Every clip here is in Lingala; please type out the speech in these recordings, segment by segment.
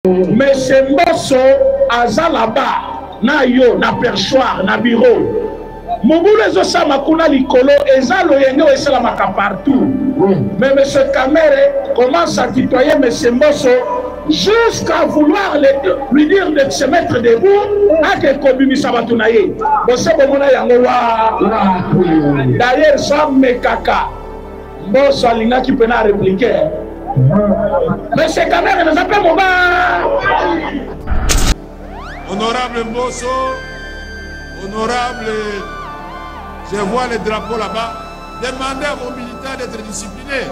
Mais c'est Mbosso aza là-bas, na yo, na perchoir, na bureau. Mobule zo sama kuna likolo, eza loyenge o esalamaka partout. Mais M. Kamere commence à tutoyer M. Mbosso jusqu'à vouloir lui dire de se mettre debout à que Kobimi Sabatunaye. D'ailleurs, Sam Mekaka, Mbosso Alinga qui peut pas répliquer. Mais c'est quand même nous appelle mon bar. Honorable Mbosso, honorable, je vois le drapeau là-bas. Demandez à vos militaires d'être disciplinés.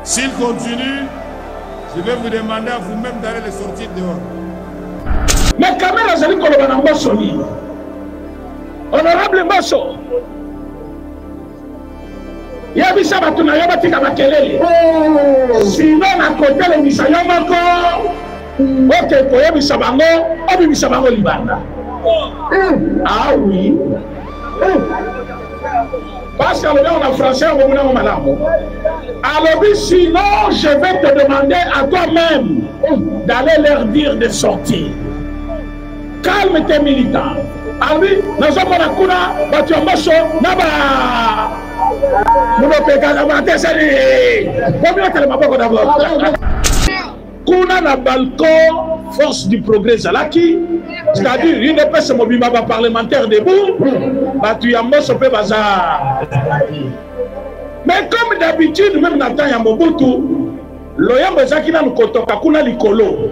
S'ils continuent, je vais vous demander à vous-même d'aller les sortir dehors. Mais quand même, vous allez qu'on Mbosso. Honorable Mbosso. Yabisa batuna yoba tika makelele. Sinon à côté les misa yomako. Ok, pour yabisa bango, obi misa bango libanda. Ah oui. Parce qu'on a français, on a malamo. Alors sinon, je vais te demander à toi-même d'aller leur dire de sortir. Calme tes militants. Ah oui, nous sommes à Kuna, Batu Mbosso, Naba. Kuna na balcon, force du progrès Zalaki, c'est-à-dire une épaisse mobile parlementaire debout, Batu Mbosso peut bazar. Mais comme d'habitude, même Nathan Yamobutu, Loyambo Zakina nous kotoka kuna likolo,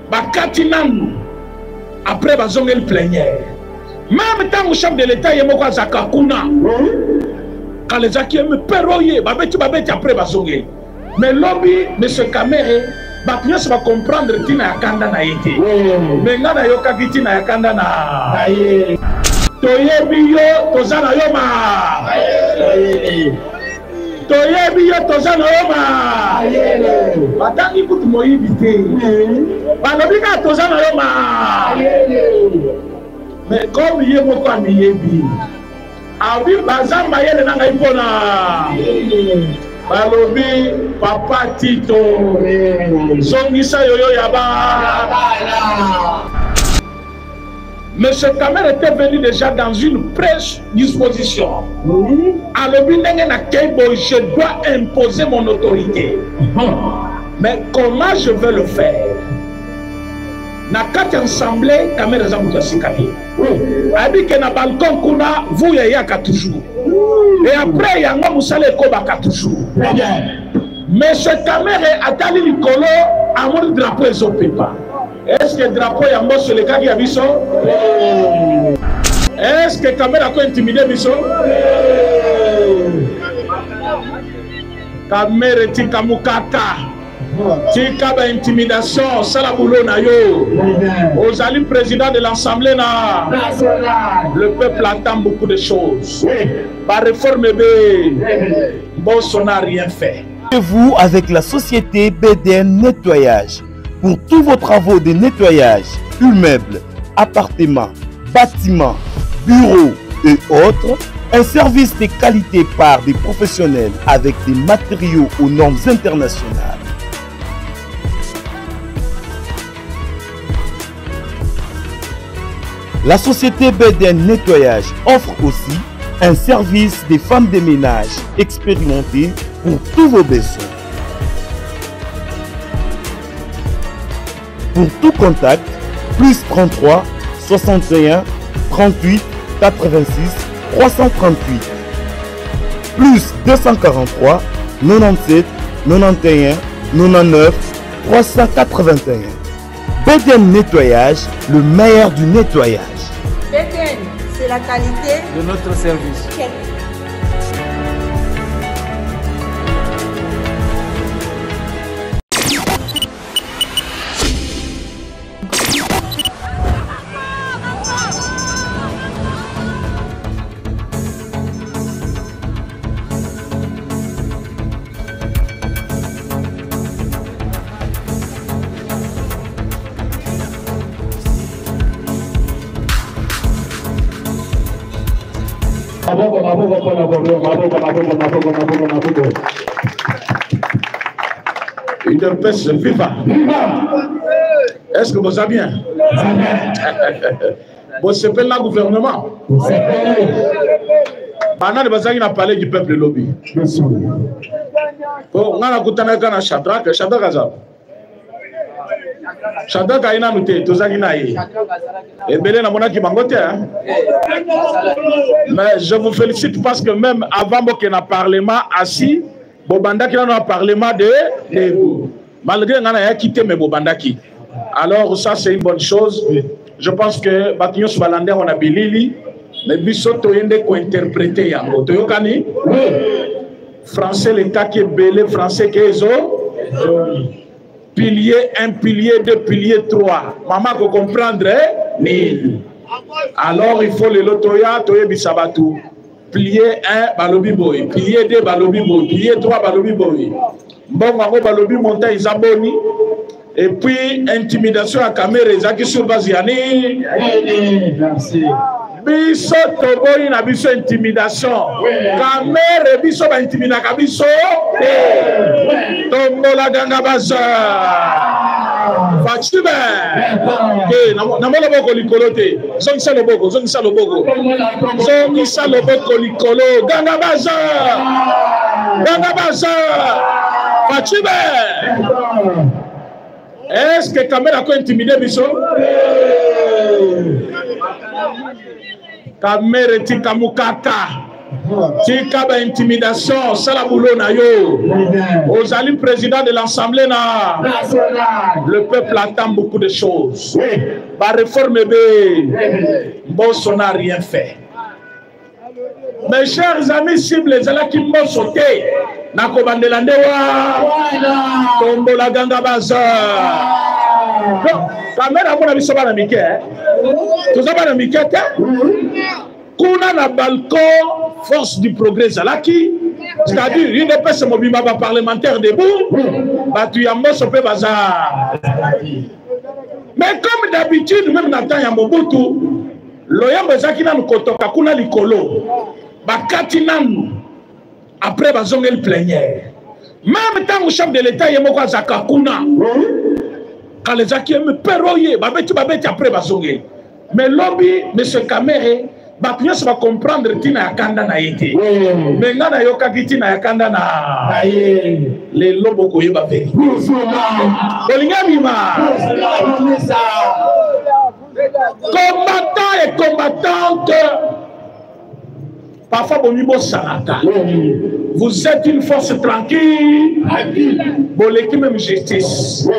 Bakati nan, après bazongel plénière. Même tant que chef de l'État Yamoko Zakakuna, quand les acquis me perroyer, babeti après bazongé. Mais lobby, M. Kamere, Bapia va comprendre Tina Yakanda na été. Mais Nana Yoka Tina Yakanda na. Toyebi yo, Tozana Yoma. Toyebi yo, Tozana Yoma. Batangi kutu moyibite. Balobika Tozana Yoma. Mais comme il y a beaucoup de yebi, abi bazamba yele nanga ipona. Balobi papa Tito, zongisa yoyo yaba. Monsieur Kamere était venu déjà dans une presse disposition. Alobi nenge na keibo, je dois imposer mon autorité. Mais comment je vais le faire? Na kati assemblée Kamere zamuta sikati. Abi que na balcon kuna vous yaka toujours. Et après yango musale ko baka toujours. Monsieur Kamere atali likolo amon drapeau ezopepa. Est-ce que drapeau ya Mbosso le kaki ya biso? Est-ce que Kamere ko intimider biso? Kamere tika mukata. Tika ba intimidation, sala boulot na yo. Aux alliés président de l'Assemblée nationale, le peuple attend beaucoup de choses. Par réforme B, Mbosso n'a rien fait. Vous avec la société BDN Nettoyage pour tous vos travaux de nettoyage, immeubles, appartements, bâtiments, bureaux et autres. Un service de qualité par des professionnels avec des matériaux aux normes internationales. La société BDN Nettoyage offre aussi un service des femmes de ménage expérimentées pour tous vos besoins. Pour tout contact, plus 33 61 38 86 338, plus 243 97 91 99 381. BDN Nettoyage, le meilleur du nettoyage. BDN, c'est la qualité de notre service. UDPS viva. Est-ce que vous avez bien? Vous s'appelez le gouvernement. Pendant que vous avez parlé du peuple lobby. Bon, on a un Shadrach, Shadrach a une noté, tous les et Belé n'a pas qui bangote. Mais je vous félicite parce que même avant qu'il y ait un parlement assis, Bobanda qui a un parlement de malgré qu'on a quitté mes Bobandaki. Alors ça c'est une bonne chose. Je pense que Batignon Subalande on a bilili, mais Bissotto yende ko interpréter ya. Toyokani? Français l'état qui est belé, français qui est zo. Pilier 1, pilier 2, pilier 3. Maman peut comprendre, hein? Alors il faut le lotoya, toye bisabatu. Pilier 1, balobi boy. Pilier 2, balobi boy. Pilier 3, balobi boy. Bon, maman balobi monta isaboni. Et puis, intimidation à caméra, Zaki sur Baziani. Merci. Biso toboyi na biso intimidation. Caméra biso ba intimidaka biso. Tombola ganga baza. Fatube. Eh, namola boko likolote. Zongisa loboko, zongisa loboko. Zongisa loboko likolo. Ganga baza. Ganga baza. Fatube. Est-ce que Kamera a intimidé Bisso? Kamera tika mukata. Tika ba intimidation. Sala boulot na yo. Ozali président de l'Assemblée nationale. Le peuple attend beaucoup de choses. Ba réforme B. Bosso n'a rien fait. Mes chers amis, cibles, les ala qui m'ont sauté. Nako bandelande wa tombola ganga baza. Kamera mona biso bana mike. Toza bana mike te. Kuna na balcon force du progrès zalaki. C'est-à-dire une épaisse mobima parlementaire debout. Batu ya mboso pe baza. Mais comme d'habitude même na temps ya Mobutu, loyambo zaki na kotoka kuna likolo. Bakati nanu. Après, bazongé le plénière. Même tant que chef de l'État, il y a un Zakakuna. Quand les acquis me perroyer, babeti après bazongé. Mais lobby, M. Kamere, Bapignon va comprendre Tina Yakanda na été. Mais Nana Yoka Tina Yakanda na. Les lobos koye babé. Combattants et combattantes. Parfois, vous êtes une force tranquille, l'équipe même justice.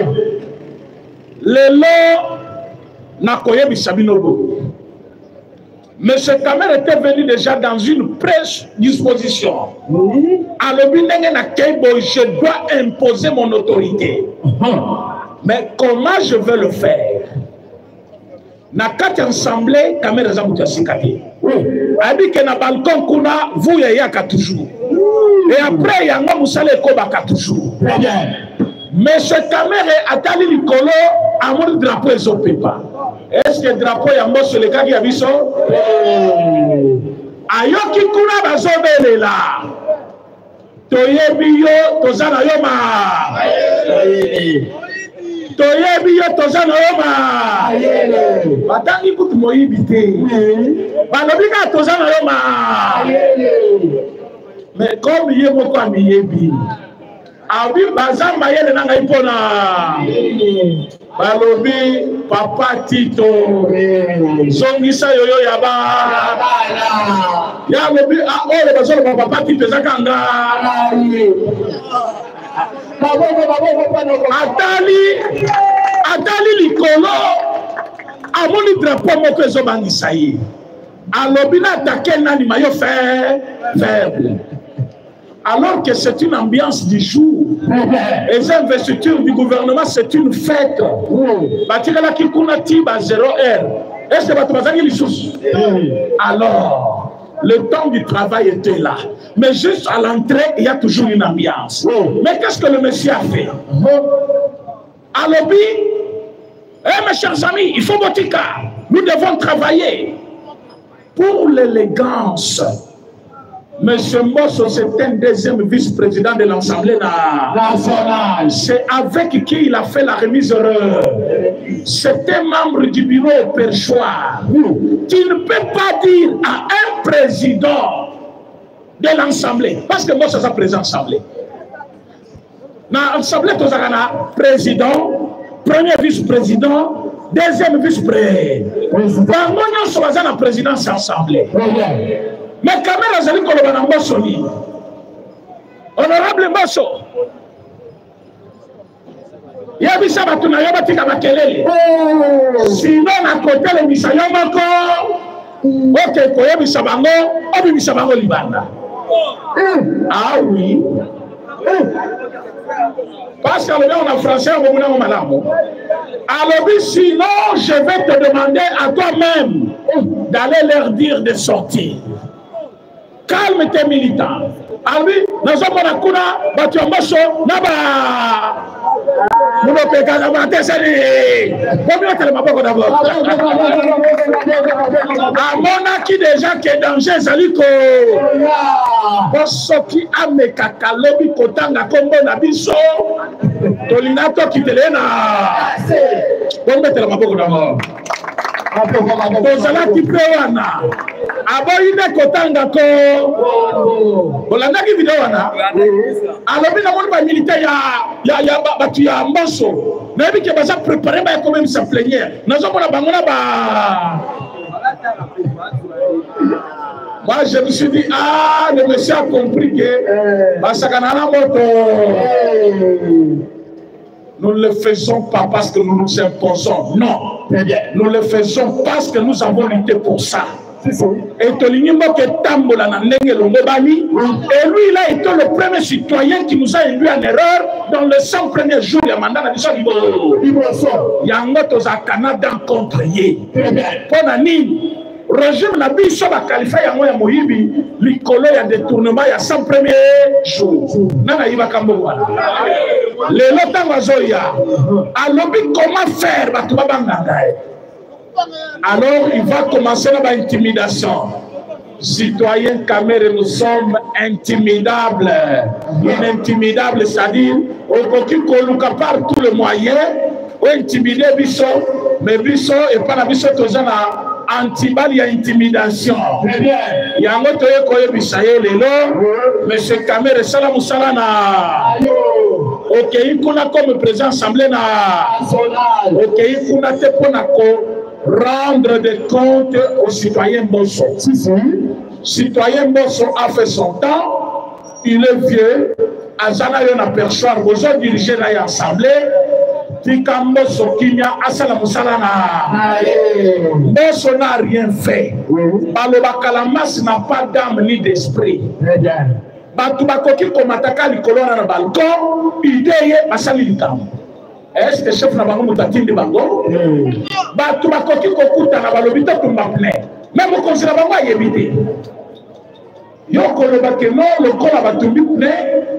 Les lots n'a pas eu. Monsieur Kamel était venu déjà dans une presse disposition. Alors, je dois imposer mon autorité. Mais comment je vais le faire? Na quatre assemblées, Kamel Zamoutia Sikati. A dit que na balcon kuna vous yaka toujours. Et après yanga musale kobaka toujours. Mais ce caméra a tali likolo amon drapeau ezopepa. Est-ce que drapeau yango sur le cas qui a vu ça? Ayoki kuna bazobele la. Toyebi yo tozana yo ma. Toyebi yo tozana yo ma. Batangi kutu moyibite. Balobika tozana yo ma. Mais comme yé moko amiyebi. Abi bazamba yele nanga ipona. Balobi papa Tito. Songisa yoyo yaba. Ya lobi a ole bazolo papa Tito zakanga. Atali likolo amoni drapeau moko ezobangisa ye. Alobi na attaquer nani mayo faible. Alors que c'est une ambiance du jour. Les investitures du gouvernement, c'est une fête. Est-ce que alors, le temps du travail était là. Mais juste à l'entrée, il y a toujours une ambiance. Mais qu'est-ce que le monsieur a fait? À lobby, mes chers amis, il faut botica. Nous devons travailler pour l'élégance Monsieur Mosso, c'est un deuxième vice-président de l'Assemblée nationale. C'est avec qui il a fait la remise heureuse. C'est un membre du bureau perchoir qui ne peut pas dire à un président de l'Assemblée, parce que Mosso, c'est sa président Assemblée. Dans l'Assemblée, tu as président, premier vice-président, deuxième vice-président. Dans la présidence de l'Assemblée. Mais quand même, Azali Kolobana Mbosoni, honorable Mbosso, Yabisa Batuna Yabatika Bakelele, sinon à côté le Misayamako, ok, Koyabisa Bango, Obimisa Bango Libana. Ah oui. Parce qu'on a français, on a malamo. Alors, sinon, je vais te demander à toi-même d'aller leur dire de sortir. Calme tes militants. Ah oui, nous sommes à Kuna, Batu Mbosso, Naba. Nous ne pouvons pas d'abord. À mon qui déjà qui est danger, Zaliko. Bosso qui a mes kakalobi kotanga kombo na biso. Tolinato qui te lena. Bon, mettez la maboko d'abord. Bozala qui peut wana. Aboyine kotanga ko. Bolanda ki video wana. Alobi na moni ba militaire ya batu ya Mbosso. Na bi ke baza préparer ba comme sa plénière. Nazo mona bangona ba. Moi je me suis dit ah le monsieur a compris que basakanana moto. Nous ne le faisons pas parce que nous nous imposons. Non. Nous le faisons parce que nous avons lutté pour ça. Et Tolinimo que Tambola Nandenge Longobani. Et lui, il a été le premier citoyen qui nous a induit en erreur dans les 100 premiers jours de mandat. Il y a un autre au Canada contre Yé. Ponani. Régime n'a pas sur la qualifiée à moi Mohibi, l'icolo y a détournement il y a 100 premiers jours. Nana Iba Kambo. Les lotins Wazoya. Alors, comment faire? Alors, il va commencer l'intimidation. Citoyens Caméré, nous sommes intimidables. Inintimidable, c'est-à-dire, on peut par tous les moyens, on intimider Bisso, mais Bisso et pas la Bisso, tout ça, antibal, il y a intimidation. Il y a un autre qui est mais c'est Caméré, Salam Salana. Ok, il y a comme président de l'Assemblée nationale. Ok, il y a rendre des comptes aux citoyens Mbosso. Citoyen Mbosso a fait son temps, il est vieux, Azana yon aperçoit, vous avez dirigé l'Assemblée, Tika Mbosso Kinya, Asala Moussalana. Mbosso n'a rien fait. Baloba Kalamas n'a pas d'âme ni d'esprit. Batubakoki Komataka Likolona na balcon, idée Asali Litam. Est-ce que le chef n'a pas de de bango? Bah, tu m'as coqué kokuta na balobita tu m'as plein. Même au conseil bango a yébité. Yoko le baké non, le col a battu plein.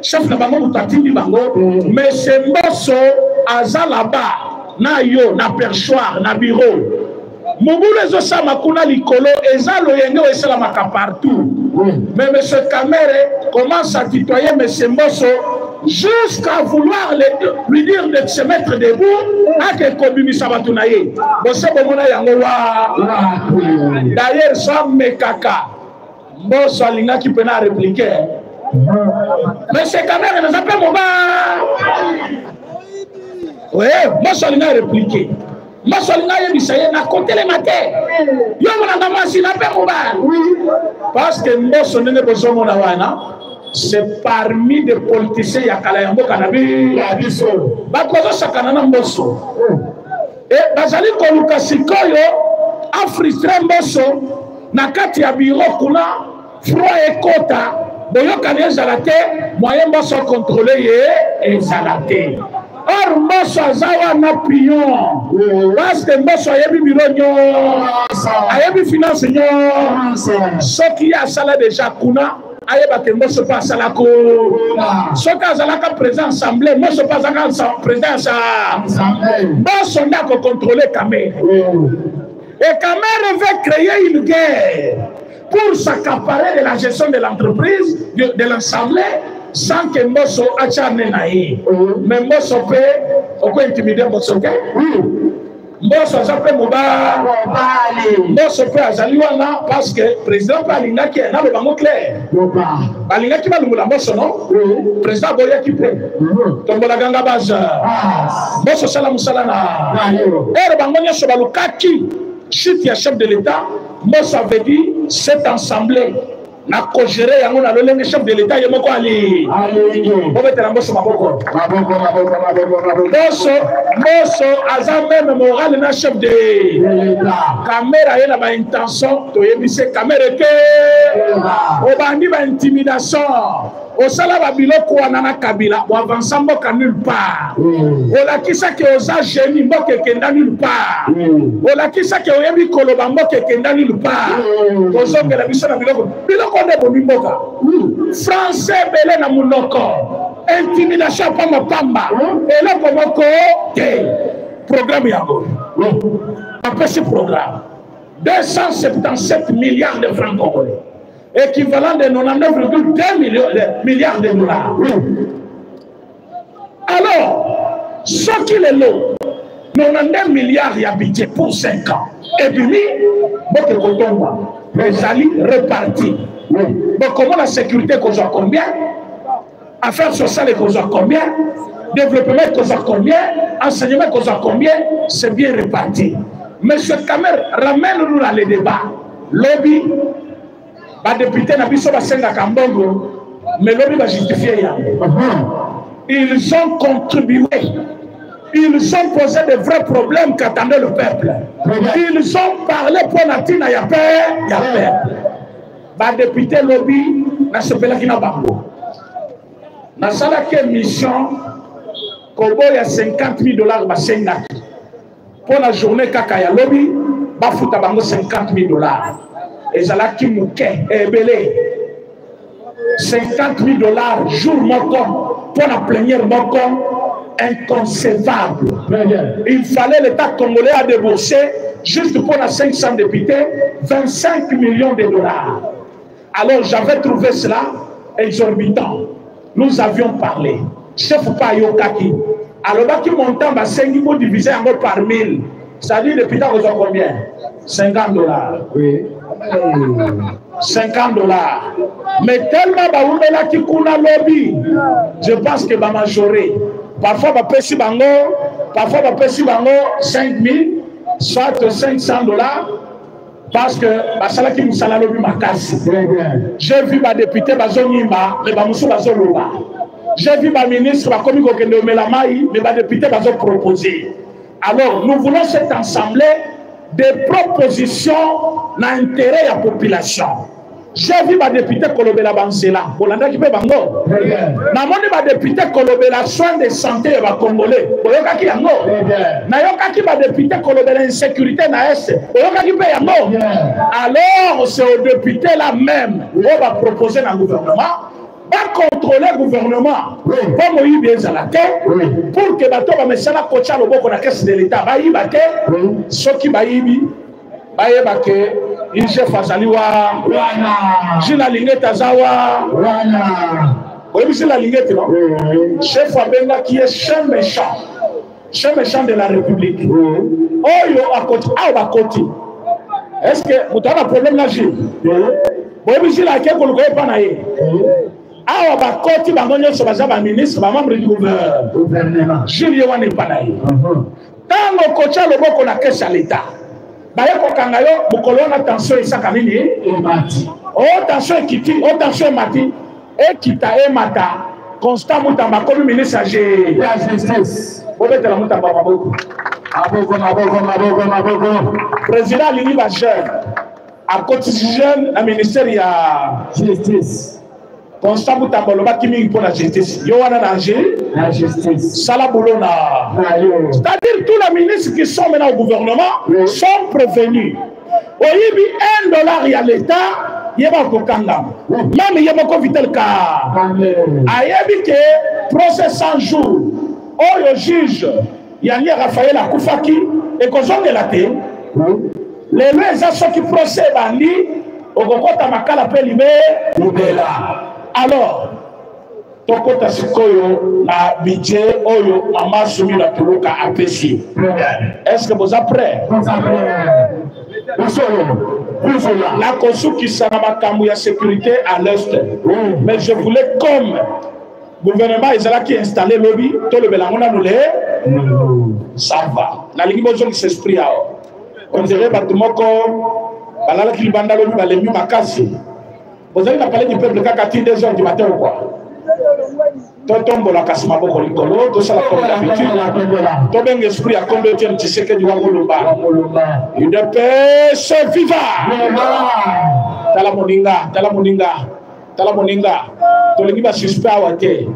Chef n'a pas de bango. Mais c'est Mbosso aza là-bas. Na yo, na perchoir, na bureau. Mouboule zosa makuna likolo, eza lo yenge ou la maka partout. Mais M. Caméré commence à tutoyer M. Mbosso jusqu'à vouloir lui dire de se mettre debout à que Kobimi Sabatounaye. D'ailleurs, ça me caca. Mbosso Alinga qui peut répliquer. M. Caméré nous appelle mon bar. Oui, Mbosso Alinga a répliqué. Na compté les matins. Parce que Mbosso n'est pas besoin de wana. C'est parmi des politiciens yakala yambo kanabi yabiso. Bakozo sakanana Mbosso. Et bazali koluka sikoyo a frustré Mbosso na kati ya bureau kuna froid ekota boyo kane zalate moyen Mbosso contrôler ye ezalate. Or Mbosso azawa na pion parce que Mbosso ayebi bureau nyo ayebi finance nyo ce qui a sala déjà kuna ayeba ke Mbosso pas sala ko ce qui azalaka président assemblée Mbosso pas azalaka président assemblée Mbosso n'a ko contrôler Caméré et Caméré veut créer une guerre pour s'accaparer de la gestion de l'entreprise, de l'assemblée, sans que Mosso achane naïe. Mais Mosso peut intimider Mosso. Mosso s'appelle Mouba. Mosso peut azaliwana parce que le président Balinga qui est dans le bango clair. Balinga qui va le moula Mosso, non? Le président Boya qui peut. Tombola Ganga Baza. Mosso Salam Salana. Et le bango n'y a pas le kaki. Chut, ya chef de l'État. Mosso avait dit cette assemblée. Na kogere yango na lolenge chef de l'État yemo ko ali obetela Mosso maboko Mosso aza même moral na chef de l'État caméra yena ba intention to yebise caméra ke obandi ba intimidation osala ba biloko wana na Kabila o avancer mboka nulle part olakisa ke oza génie mboka kenda nulle part olakisa ke oyebi koloba mboka kenda nulle part ozongela biso na biloko français belé na munoko intimidation pamba pamba eloko moko te programme yango après ce programme 277 milliards de francs congolais équivalent de 99,2 milliards de dollars. Alors ce qu'il est là 99 milliards y a budget pour 5 ans et puis votre coton les alliés repartis. Bon, comment la sécurité cause combien? Affaires sociales cause combien? Développement cause combien? Enseignement cause combien? C'est bien réparti. Monsieur Kamer, ramène-nous dans les débats. Lobby, bah député Nabiso Basenga Kambongo, mais lobby va justifier. Ils ont contribué. Ils ont posé de vrais problèmes qu'attendait le peuple. Ils ont parlé pour Natina Yapé, Yapé. Ba député lobby na sepela kina bango na sala ke mission kobo ya $50,000 basenga pour la journée kaka ya lobby ba futa bango $50,000 ezala ki muke ebele $50,000 jour moko pour la plénière moko inconcevable. Il fallait l'État congolais à débourser juste pour la 500 députés 25 millions de dollars. Alors j'avais trouvé cela exorbitant. Nous avions parlé. Chef Payokaki. Alors là qui montant bah 5 pour diviser en par 1000. C'est-à-dire depuis temps vous avez combien? $50. Oui. $50. Mais tellement bah on est là qui kuna lobby. Je pense que bah majoré. Parfois bah pesi bango, parfois bah pesi bango 5,000, soit $500. Parce que basala qui musala lobi makasi. J'ai vu ma député bazonimba mais bamusu bazoloba. J'ai vu ma ministre bakomi kokende melamai mais ba député bazo proposer. Alors nous voulons cette assemblée des propositions dans l'intérêt de la population. J'ai vu ma député Kolobela Bansela. Bolanda qui peut bango. Namoni ma député Kolobela soins de santé de Congolais. Boyoka ki yango. Nayoka ki ma député Kolobela insécurité na est. Boyoka ki pe yango. Alors c'est au député là même on va proposer dans le gouvernement. Va contrôler le gouvernement. Pour moi bien zalate. Pour que bato ba mesala kocha loboko na caisse de l'état. Ba yibate. Soki ba yibi. Ba yebake. Il chef Azaliwa, Gila Lingeta Zawa, oui, c'est la Lingeta, non? Chef Abenga qui est chef méchant de la République. Oh, yo, à côté, à côté. Est-ce que vous avez un problème là, Gilles? Oui, Gilles, à quel point vous ne pas naïe? Ah, à côté, vous sur le ministre, membre du gouvernement. Gilles, vous n'est pas naïe. Quand on coach le mot qu'on a caisse à l'État. Bayako kangayo bukolona tension isaka nini emati o tension ekiti o tension emati ekita emata constant mutamba comme ministre age ya justice obetela mutamba maboko aboko président lini ba jeune a quotidien na ministère ya justice constant mutamba loba kimi pour la justice yo wana na justice sala boulona c'est-à-dire tous les ministres qui sont maintenant au gouvernement sont prévenus oyibi $1 ya l'État yeba kokanga même yeba ko vitel ka ayebi que procès 100 jours oyo juge yani Raphaël Akufaki et kozongela te les lois ça qui procès bandi okokota makala pe libela. Alors tokota sikoyo na budget oyo mama Soumi na tuluka apesi. Est-ce que vous êtes prêts? La Kosuki Sanamakamou ya sécurité à l'est. Mais je voulais comme gouvernement Israël qui installé lobby, tout le Belangona nous ça va. La ligue qui s'esprit à on dirait Batumoko, Balala qui banda lobby, Balemi Makasi. Vous avez parlé du peuple Kakati 2 heures du matin ou quoi? Totombo la kasma boko likolo, tout ça la comme d'habitude. Tobeng esprit à combien de tu sais que du Wangolumba. Une paix se viva. Tala moninga. Tolengi ba suspect awate.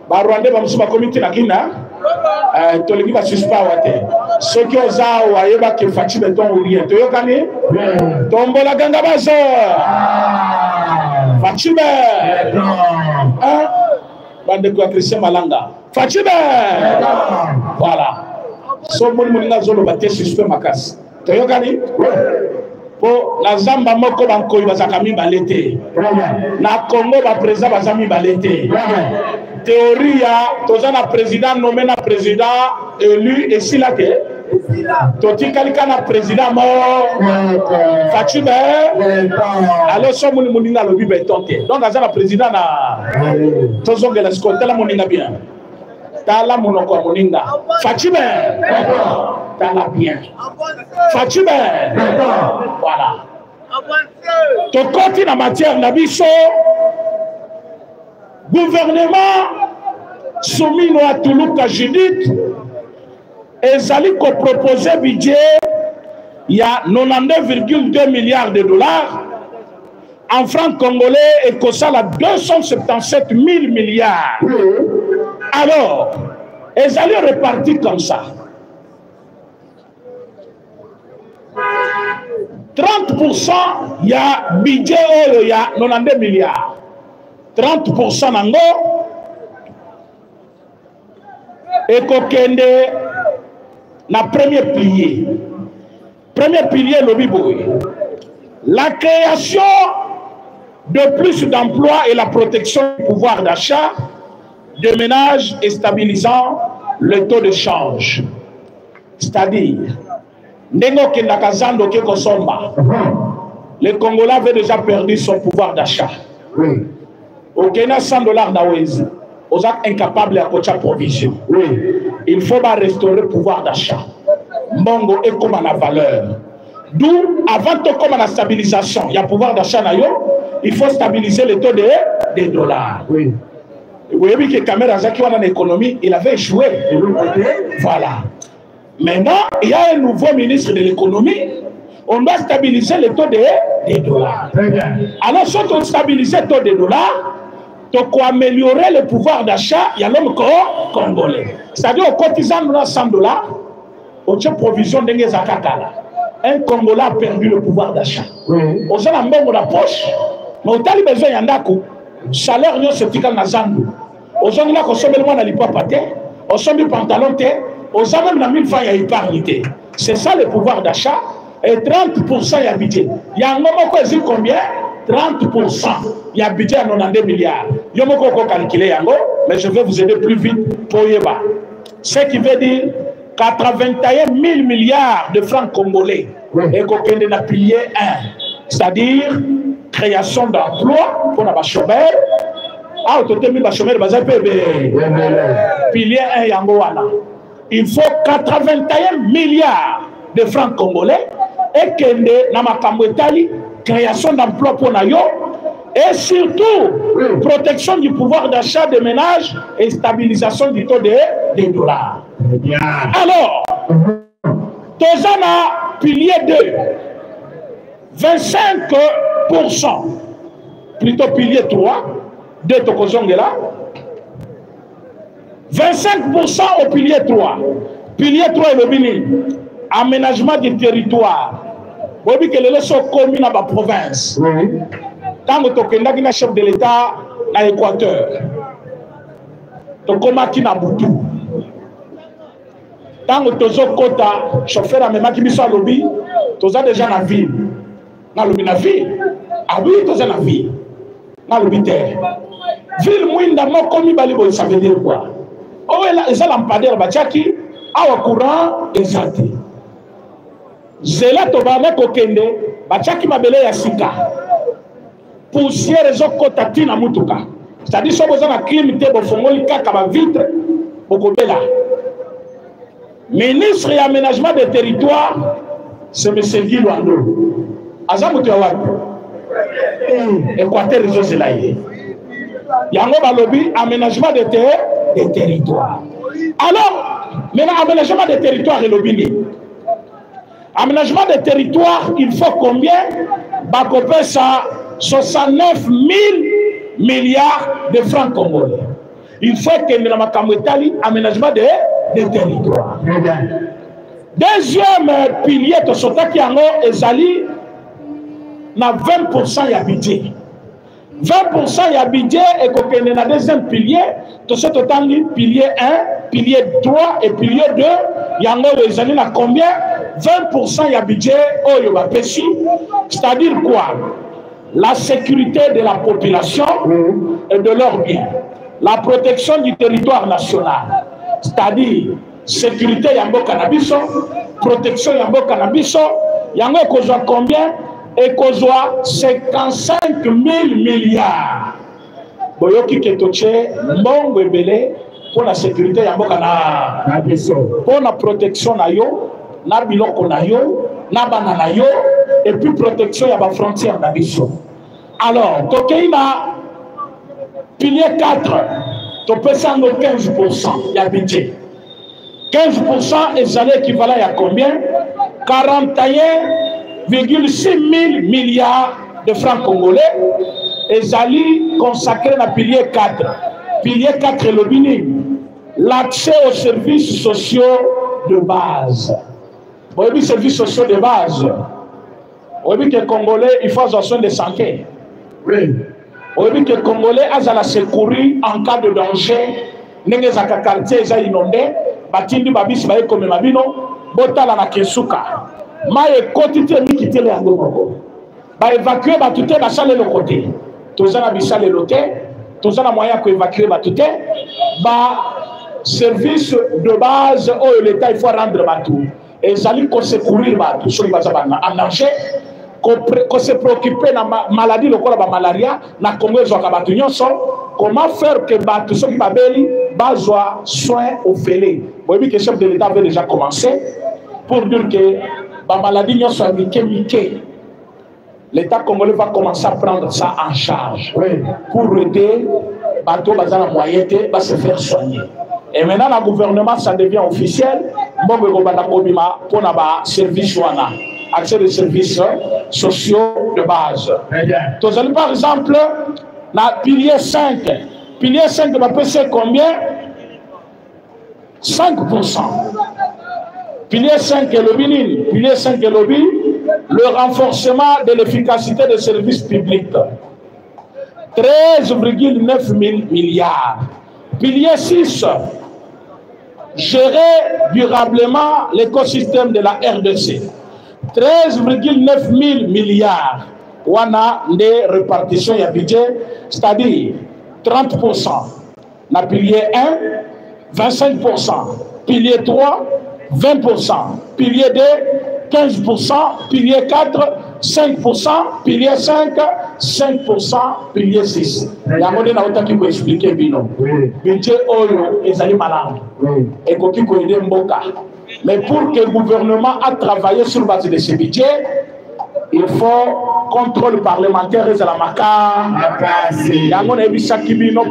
Ba Rwanda ba musuba comité na kina. Tolengi ba suspect awate. Ceux qui osa wa yeba ke fati beton orient. Toyokani? Tombola ganga bazo. Fati be. Bande kwa Christian Malanga. Fatibe! Voilà. So moninga zolo bate suspect makasi. Toyokani? Po la zamba moko banko bazaka mibalete. Na Congo ba président bazami balete. Théorie ya tozana président nommé na président élu et si la ke Toti kalika na président mort. Fatibe. Alors so moninga lobi betonte. Donc azana président na tozongela skotela moninga bien. Tala monoko moninga. Fatibe. Tala bien. Fatibe. Voilà. Tokoti na matière na biso. Gouvernement soumis à Tuluka Judith. Ezali ko proposer budget. Il y a 99,2 milliards de dollars. En francs congolais, et que ça a 277 000 milliards. Alors, ils allaient repartir comme ça. 30%, il y a budget, il y a 92 milliards. 30% nango. Et kokende na premier pilier. Premier pilier, la création de plus d'emplois et la protection du pouvoir d'achat des ménages et stabilisant le taux de change. C'est-à-dire, le Congolais avait déjà perdu son pouvoir d'achat. Au Kenya, 100 $ d'Awezi, aux actes incapables à coacher provision. Il faut restaurer le pouvoir d'achat. Mongo est comme la valeur. D'où, avant de comme la stabilisation, il y a pouvoir d'achat, il faut stabiliser le taux des dollars. Vous voyez que Kamera Zaki dans l'économie, il avait échoué. Voilà. Maintenant, il y a un nouveau ministre de l'économie. On doit stabiliser le taux des dollars. Alors, si on stabilise le taux des dollars, pour améliorer le pouvoir d'achat, il y a l'homme congolais. C'est-à-dire, au cotisant 100 $, on tient provision de Zakatala. Un Congolais a perdu le pouvoir d'achat. On a un bon la poche, mais on a besoin de yandako. Salaire nous se tika na zandu. On a là qu'on somme le moins à l'hypopathe, on somme le pantalon, on a même la 1000 francs à épargner. C'est ça le pouvoir d'achat. Et 30% il y a budget. Il y a un moment quoi c'est combien? 30%. Il y a budget à 92 milliards. Il y a un moment qu'on calcule, mais je vais vous aider plus vite pour y aller. Ce qui veut dire 81 000 milliards de francs congolais. Et qu'on peut en pilier 1. C'est-à-dire création d'emplois pour la chômeur. Ah, au total, la chômeur, pilier 1 yangoana. Il faut 81 milliards de francs congolais et que na makambo etali création d'emplois pour nayo et surtout protection du pouvoir d'achat des ménages et stabilisation du taux des dollars. Alors, Tozana pilier 2, 25%, plutôt pilier 3, de Tokozongela, 25% au pilier 3. Pilier 3 est le bini. Aménagement du territoire. Vous voyez que les sont communes dans la province. Quand vous êtes chef de l'État à l'Équateur, vous êtes na Boutou. Quand vous êtes chauffeur à même qui sont à lobby, vous êtes déjà dans la ville. Dans la ville. Abi toza na vie. Na l'hôpital. Ville Mwinda moko mibali boy ça veut dire quoi? Oh là, ça lampadaire batiaki awa courant exact. Zela tobana kokende batiaki mabele ya sika. Poussière ezokota tina mutuka. C'est-à-dire so boza na clim te bofongoli kaka ba vitre bokobela. Ministre et aménagement des territoires, c'est M. Guy Luando. Azamutu ya wapi? Équateur réseau Zelaye. Yango balobi aménagement des territoires. Alors, maintenant aménagement des territoires et lobini. Aménagement des territoires, il faut combien? Bakopé ça 69 000 milliards de francs congolais. Il faut que nous ayons aménagement des territoires. Deuxième pilier de ce qui est ezali na 20% ya budget. 20% ya budget et que na deuxième pilier de ce pilier 1, pilier 3 et pilier 2 yango ezali na combien? 20% ya budget oyo ba pesi, c'est-à-dire quoi? La sécurité de la population et de leurs biens, la protection du territoire national, c'est-à-dire sécurité yambo cannabiso, protection yambo cannabiso, yango ekozwa combien? Ekozwa 55 000 milliards. Boyoki ketoche mbongo ebele pour la sécurité yambo cannabiso, pour la protection na yo, na biloko na yo, na bana na yo, et puis protection ya ba frontière na biso. Alors, tokeina pilier 4, tu peux s'en 15% ya budget. 15% est équivalent à combien? 41,6 000 milliards de francs congolais. Et Zali consacré à pilier 4. Pilier 4 est le bini. L'accès aux services sociaux de base. Vous avez services sociaux de base. Vous avez que les Congolais, il faut avoir soin de santé. Oui. Vous avez que les Congolais, ils ont la sécurité en cas de danger. Nenge za quartier za inondé. Batindi babisi baye comme mabino botala na kesuka maye kotite mikite le yango ba évacuer batute ba sale le côté tozana bisale lote tozana moyen ko évacuer batute ba service de base au l'état il faut rendre batou et zali ko secourir batou so baza bana en danger ko se préoccuper na maladie lokola ba malaria na Congo ezwaka batou nyonso. Comment faire que batou so babeli bazwa soin au félé? Vous voyez que le chef de l'État avait déjà commencé pour dire que la maladie n'y soit miqué. L'État congolais va commencer à prendre ça en charge pour aider bateau bazana moyenté va se faire soigner. Et maintenant le gouvernement ça devient officiel. Bon pour na service wana accès des services sociaux de base. Vous allez par exemple la pilier 5. Pilier 5 va passer combien? 5%. Pilier 5 est le binin. Pilier 5 est le bin. Le renforcement de l'efficacité des services publics. 13,9 000 milliards. Pilier 6. Gérer durablement l'écosystème de la RDC. 13,9 000 milliards. On a des répartitions et budget, c'est-à-dire 30%. La pilier 1, 25%. Pilier 3, 20%. Pilier 2, 15%. Pilier 4, 5%. Pilier 5, 5%. Pilier 6. Il y a un modèle qui peut expliquer bino. Budget oyo ezali malade. Et qui peut aider Mboka. Mais pour que le gouvernement a travaillé sur base de ce budget, il faut contrôle parlementaire et la maca. Il y a un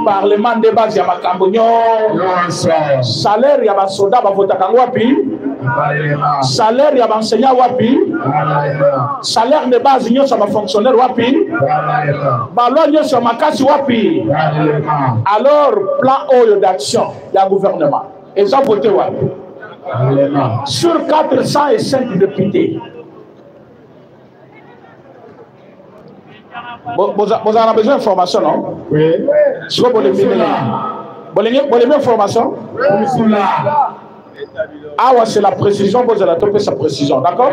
parlement de base ya makambonyo. Salaire ya basoda bavota wapi. Salaire ya enseignant wapi. Salaire de base nyo sa fonctionnaire wapi. Balo nyo sa makasi wapi. Alors plan oyo d'action ya gouvernement. Et ça voté wapi. Sur 405 députés. Vous avez besoin d'informations, non? Oui. Si vous voulez bien information? Ah ouais, c'est la précision, vous allez topper sa précision, d'accord?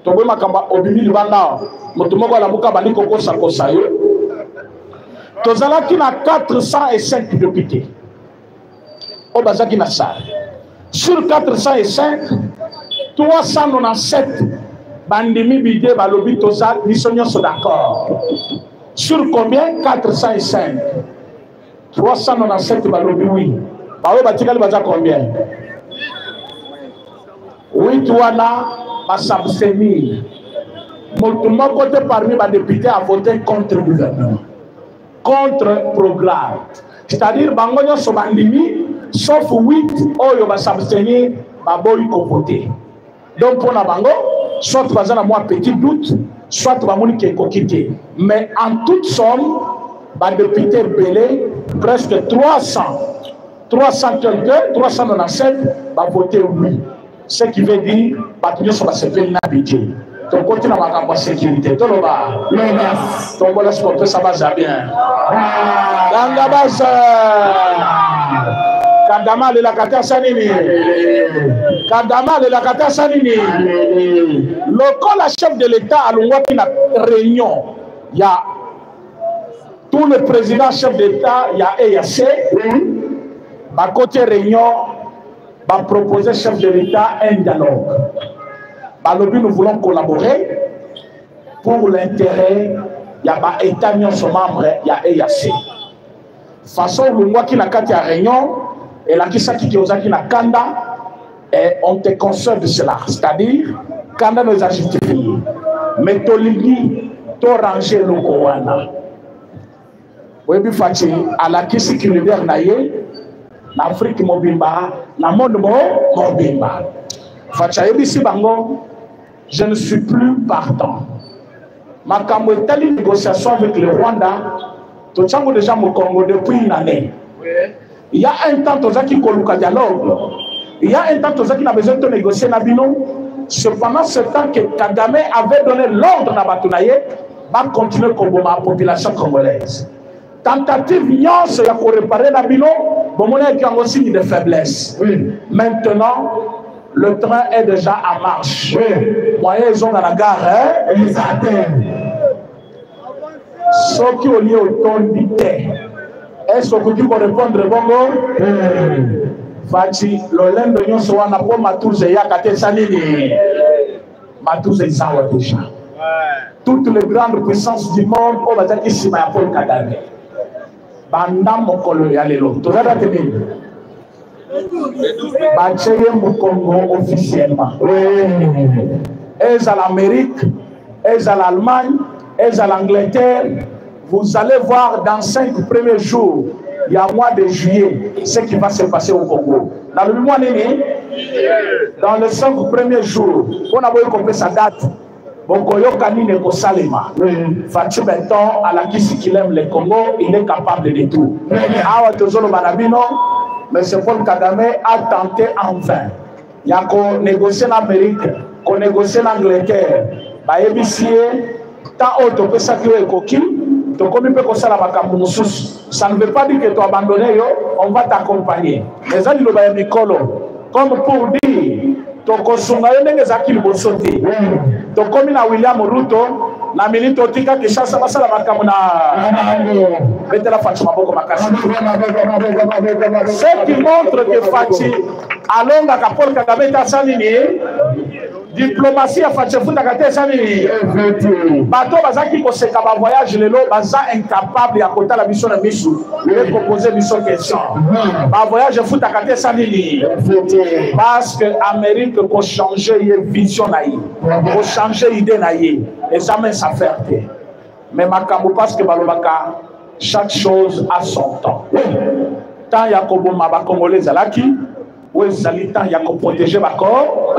toboyi makamba obimi libanda moto moko alamuka bandi kokosa yo tozalaki na 405 députés oyo bazalaki na sale. Sur 405 397 bandimi bide balobi toza biso nyonso d'accord. Sur combien? 405. 397 balobi oui. Baoyo batikali baza combien? 8 wana basabstenir. Moto moko te parmi ba députés a voté contre le gouvernement, contre programme. C'est-à-dire bango nyonso bandimi sauf 8 oyo basabstenir baboyi ko voter. Donc pour la bango soit baza na moi petit doute, soit bamoni ke kokité. Mais en toute somme ba député belé presque 397 va voter oui. Ce qui veut dire que nous sommes à ce budget. Donc, continue à ma sécurité. Tout le monde. Donc, voilà ce qu'on peut, ça va bien. Dans la base, Kadama de la Kata Sanini. Kadama de la Kata Sanini. Le la chef de l'État à l'Ouakina réunion. Il y a tout le président chef d'État, il y a EAC. À côté réunion, va proposer chef de l'État un dialogue. Nous voulons collaborer pour l'intérêt. Il y a un État, son membre, il y a EAC. De toute façon, le mois qui n'a qu'à la réunion, et la qui n'a Kanda, et on te console de cela. C'est-à-dire, Kanda nous a justifié. Mais Toligi, Toranger le Kowana. Oui, bien, Fati, à la qui sécuritaire l'Afrique mobimba, la monde mobimba. Je ne suis plus partant. Ma telle négociation avec le Rwanda, tout ça déjà au Congo depuis une année. Il y a un temps qui a dialogue. Il y a un temps qui a besoin de négocier Nabino. Cependant, ce temps que Kagame avait donné l'ordre à Batunaye, va continuer comme la population congolaise. Tentative nuance pour réparer Nabino, bon, on est en signe de faiblesse. Oui. Maintenant, le train est déjà en marche. Oui. Moyens, ils ont dans la gare. Hein? Exact. Ceux qui ont lié au ton d'ité. Est-ce que tu peux répondre, Bongo? Fati, le lend de Nyon soit n'a pas Matouze Yakate Salini. Matouze Isawa déjà. Toutes les grandes puissances du monde, on va dire ici, mais Paul Kagame. Banda mokolo ya lelo tozala teni bacheye Congo officiellement et à l'Amérique et à l'Allemagne et à l'Angleterre. Vous allez voir dans 5 premiers jours, il y a mois de juillet, ce qui va se passer au Congo. Dans le mois dernier, dans les 5 premiers jours, on a voulu compter sa date. Bokoyo Kanine Kosalema. Fatou Benton, à la qui aime le Congo, il est capable de tout. Awa Tozolo Banabino, M. Paul Kagame a tenté en vain. Il y a qu'on négocie l'Amérique, qu'on négocie l'Angleterre. Bah, ébicier, tant autre que ça qui est coquille, donc comme il peut qu'on s'en ça ne veut pas dire que tu as abandonné, on va t'accompagner. Les amis, le Mikolo, comme pour dire, tokosunga ndenge zakili bosote to komi na William Ruto na milito tika kishasa basala makamuna betela Fati maboko makasi. Ce qui montre que Fati alonga ka Paul Kagame ta salini diplomatie à Fati funda kate salini bato bazaki ko seka ba voyage lelo baza incapable ya kota la mission na misu de proposer mission question ba voyage funda kate salini parce que Amérique ko changer vision na yi ko changer idée na yi examen sa fierté mais makambo parce que balobaka chaque chose a son temps tant yakobo maba congolais alaki ou ezali tant yako protéger ba corps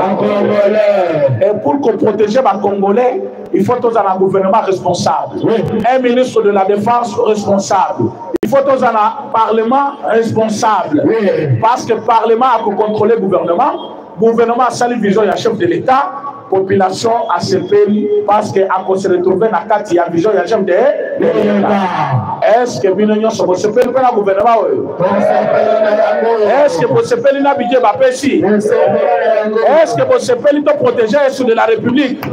et pour qu'on protéger ba congolais il faut tous un gouvernement responsable un ministre de la défense responsable il faut tous un parlement responsable parce que le parlement a contrôler le gouvernement a sa vision, il y a chef de l'État, population a sepeli parce que a se retrouver na kati ya vision ya jambe est-ce que binonyo so se sepeli na gouvernement est-ce que vous sepeli na budget ba pesi est-ce que vous sepeli to protéger sous de la République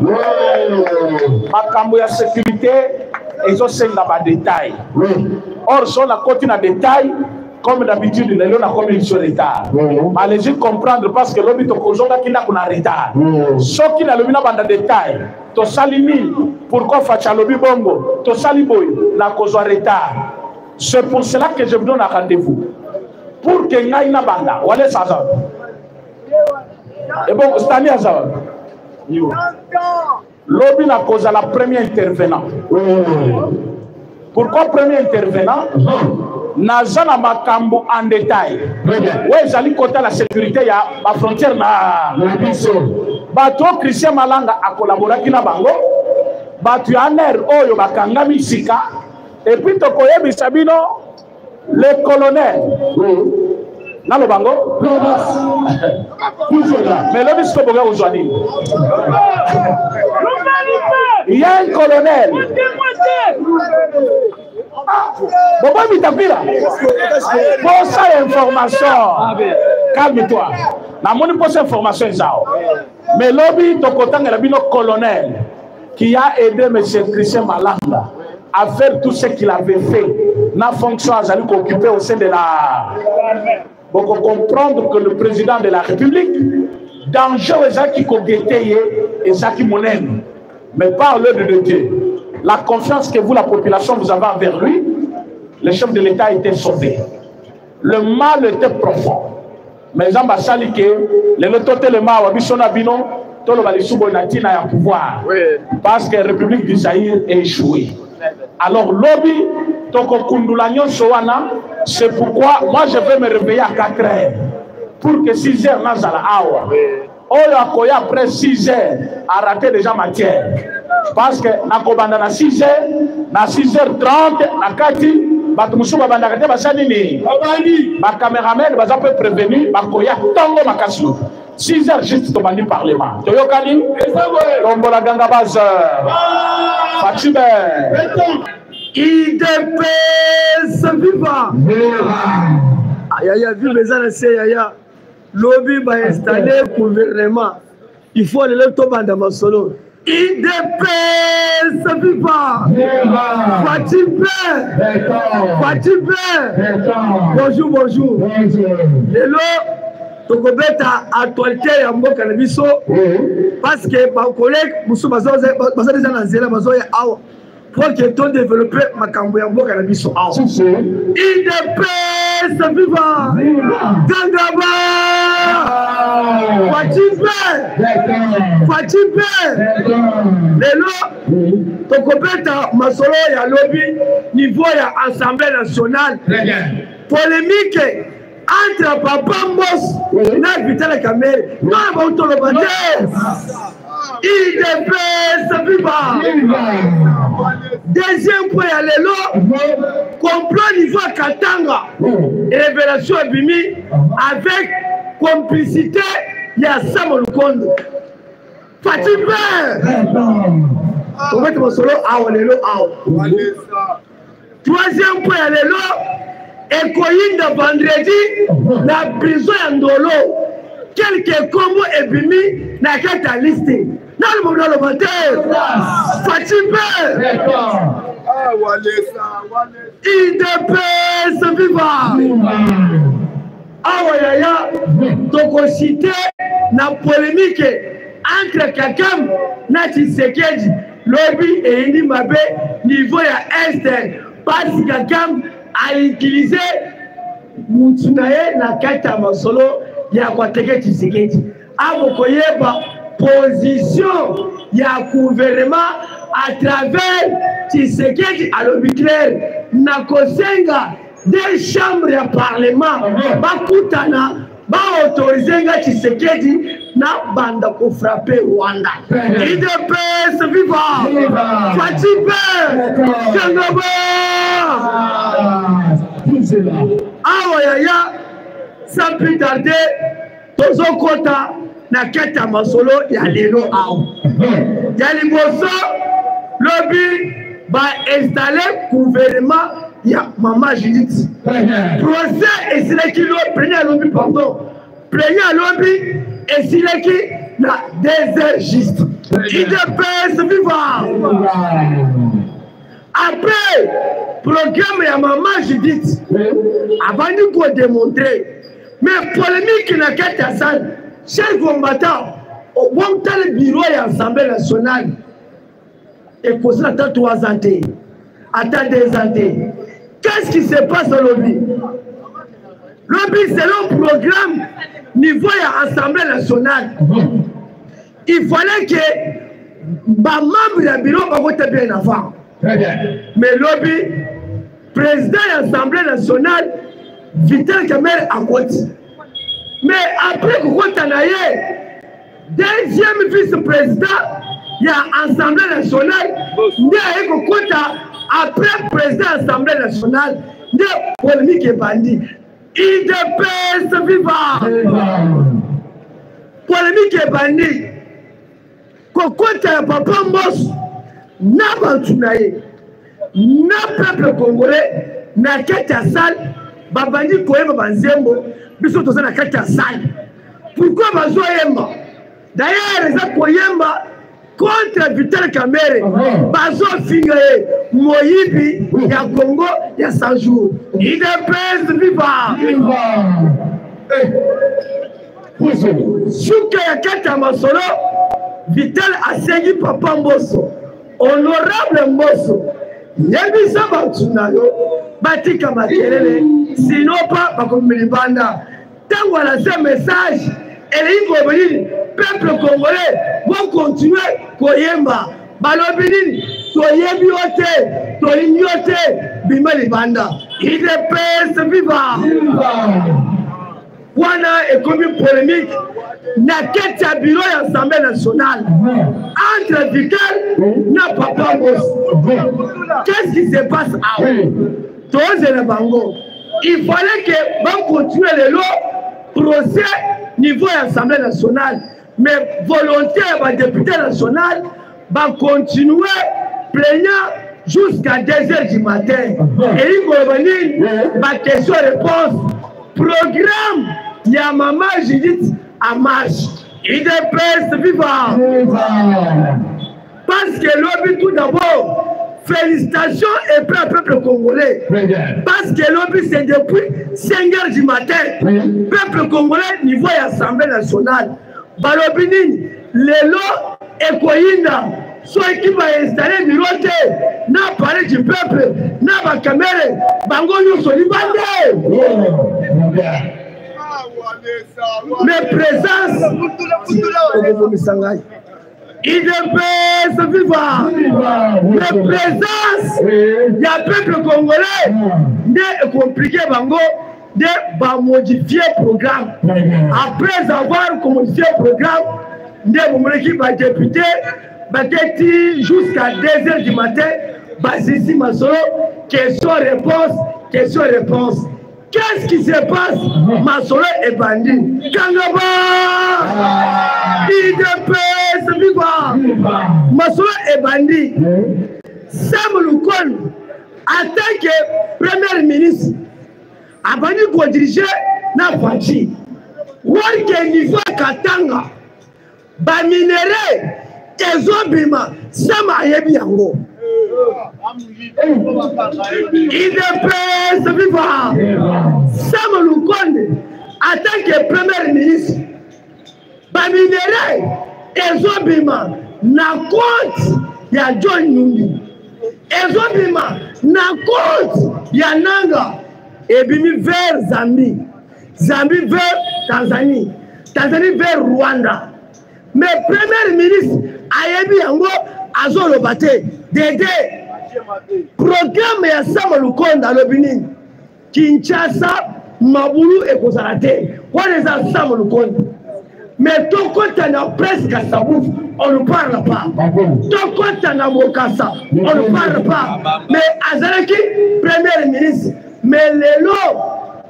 makambo ya sécurité ils ont senga ba détail or so na côté na détail comme d'habitude, les gens ont commis sur retard. Mais les gens comprendre parce que l'objet de Kozonga qui n'a qu'un retard. Ce qui n'a le mina banda détail. To salimi pourquoi facha lobby bongo. To saliboy la cause retard. C'est pour cela que je vous donne un rendez-vous. Pour que n'aille banda. Wale ça. Et bon, c'est à ça. Lobby n'a cause à la première intervenant. Pourquoi premier intervenant? Nazana makambo en détail. Ouais, j'allais côté la sécurité ya la frontière na bato Christian Malanga a collaboré avec na bango. Bato aner oyo bakanga misika et puis to koyebi sabino le colonel. Na lo bango? Mais le bisco boga ozwani. Il y a un colonel. Bon, pour ça, information. Calme-toi. Na moni pour cette information, mais lobby de côté de colonel qui a aidé M. Christian Malanga à faire tout ce qu'il avait fait. La fonction à occupée au sein de la. Donc, comprendre que le président de la République, danger aux qui coguetaient et ça qui m'aime. Mais parle de Dieu. La confiance que vous, la population, vous avez envers lui, le chef de l'État était sauvé. Le mal était profond. Mais les ambassades, les lototéléma, Wabishonabino, tout le Balisubo Natina a pouvoir. Parce que la République du Zaïre est échouée. Alors, lobby, Toko Kundulanyon Soana, c'est pourquoi moi je vais me réveiller à 4 heures. Pour que 6 heures, Nazala Awa. Oyo akoya après 6 heures, a raté déjà matière. Parce que nakobanda na 6 heures, na 6h30, na kati, batumusuba bandakate basanini. Ba caméraman baza peu prévenu, bakoya tongo makasi. 6 heures juste tobandi parlement. Toyokani, tombola ganga base. Fatube. IDPS viva. Yaya vu les années yaya. Lobby va installer gouvernement. Il faut aller le tomber dans ma solo. IDPS viva. Fatube. Fatube. Bonjour, bonjour. Hello. Tokobeta actualité ya mboka na biso parce que ma collègue musu bazo déjà na zela bazo ya awa pour que tout développer makambo ya mboka na biso awa IDPS viva Gangaba Fatube lelo tokobeta masolo ya lobby niveau ya Assemblée nationale polémique entre Papa Mbos et Vital Kamel. Non, on va le battre. IDPS viva. Deuxième point, il y a le complot niveau Katanga. Révélation Bimi avec complicité, il y a Samuel Kondo. Fatube. On va mettre mon solo à Olelo. Troisième point, il y a le et Koyinda vendredi, la prison en Ndolo, quelques combos et bimi, n'a qu'à ta liste. Dans le monde de l'obéter, Fatube, IDPS viva. Awayaya, donc cité la polémique entre Kakam, Nati Sekedi, Lobby et Indi Mabe, niveau ya Est, parce que Kakam a utilisé Moutsunaye na kata masolo ya Kwateke Tshisekedi. Abokoyeba position ya gouvernement à travers Tshisekedi à l'obiclaire na kosenga des chambres ya parlement bakutana ba autoriser nga Tshisekedi na banda ko frapper Rwanda. IDPS viva. Fatube. Kangaba. Awa yaya sans plus tarder tozo kota na keta masolo ya lelo awa ya liboso lobi ba installer gouvernement ya Maman Judith procès esilaki lo premier lobi pardon premier lobi esilaki na désert IDPS vivant après programme ya Maman Judith abandi ko démontrer mais polémique na kati ya salle chers combattants au bon temps le bureau ya Assemblée nationale et cause attend 3 ans attend 2 ans qu'est-ce qui se passe au lobby c'est le programme niveau ya Assemblée nationale il fallait que ba membre ya bureau ba vote bien avant mais lobby président de l'Assemblée nationale Vital Kamerhe à côté mais après deuxième vice-président il y a l'Assemblée nationale après président de l'Assemblée nationale de polémique et bandit IDPS vivant polémique et bandit kokota papa Mbos na bantunaye na peuple congolais na kati ya salle babandi koyeba banzembo biso toza na kati ya salle pourquoi bazoyemba d'ailleurs eza koyemba contre Vital Kamerhe bazofinga ye moyibi ya Congo ya 100 jours IDPS viva suka ya kati ya masolo Vital asengi papa Mboso honorable Mboso yebisa batunayo batika makelele sinon pas bakomilibanda tango la ce message elingo bini peuple congolais vont continuer koyemba balobi nini toyebi ote tolingi ote bima libanda IDPS viva wana ekomi polémique na kati ya bureau ya Assemblée nationale entre Vital na papa Mboso. Qu'est-ce qui se passe à eux? Bango. Il fallait que bon continuer le procès niveau de l'Assemblée nationale, mais volontaire va député national va continuer plaignant jusqu'à 2 h du matin. Et il va venir ma question-réponse. Programme il y a Maman Judith à marche. IDPS vivant. Parce que l'objet tout d'abord, félicitations et prêt au peuple congolais. Parce que l'objet c'est depuis 5 h du matin. Peuple congolais niveau de l'Assemblée nationale. Balobini, Lelo et Koyinda. Soit qui va installer du roté, n'a parlé du peuple, n'a pas caméra, Bango nous sont mais présence, IDPS vivant, mais présence, il y a peuple congolais, n'est compliqué Bango, de modifier le programme. Après avoir modifié le programme, de l'équipe a député. Bateti jusqu'à 2 h du matin, Basisi Masolo, question-réponse, question-réponse. Qu'est-ce qui se passe? Masolo est bandit. Kangaba! IDPS vivant! Masolo est bandit. Sam Lukon, en tant que premier ministre, a bandit pour diriger na Fachi. Walke niveau Katanga, ba minéré. Ezobima sama yebi yango IDPS vivant Sam Lukonde en tant que premier ministre baminere ezobima na compte ya John Numbi ezobima na compte ya Nanga ebimi vers Zambie Zambie vers Tanzanie Tanzanie vers Rwanda mais premier ministre Ayebi yango azolo bate dede programme ya Sam Lukonde alobini Kinshasa Mabulu ekozalate what is that Sam Lukonde mais ton compte na presque Sabouf on ne parle pas ton compte na Mokasa on ne parle pas mais azalaki premier ministre mais lelo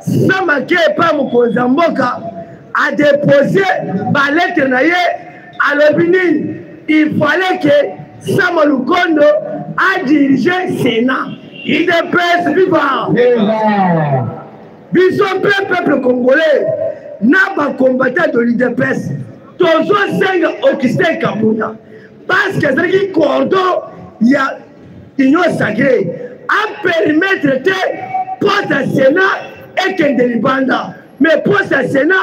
Samake pa mokonzi mboka a déposé ma lettre naïe à l'opinion. Il fallait que Sama Lukondo a dirigé le Sénat. Il dépêche vivant. Bisson peuple congolais n'a pas combattu de l'IDPS. Toujours 5 Augustin Kabuna. Parce que c'est qui cordon, il y a l'union sacrée. À périmètre poste à Sénat et qu'il y a des Libanda. Mais poste à Sénat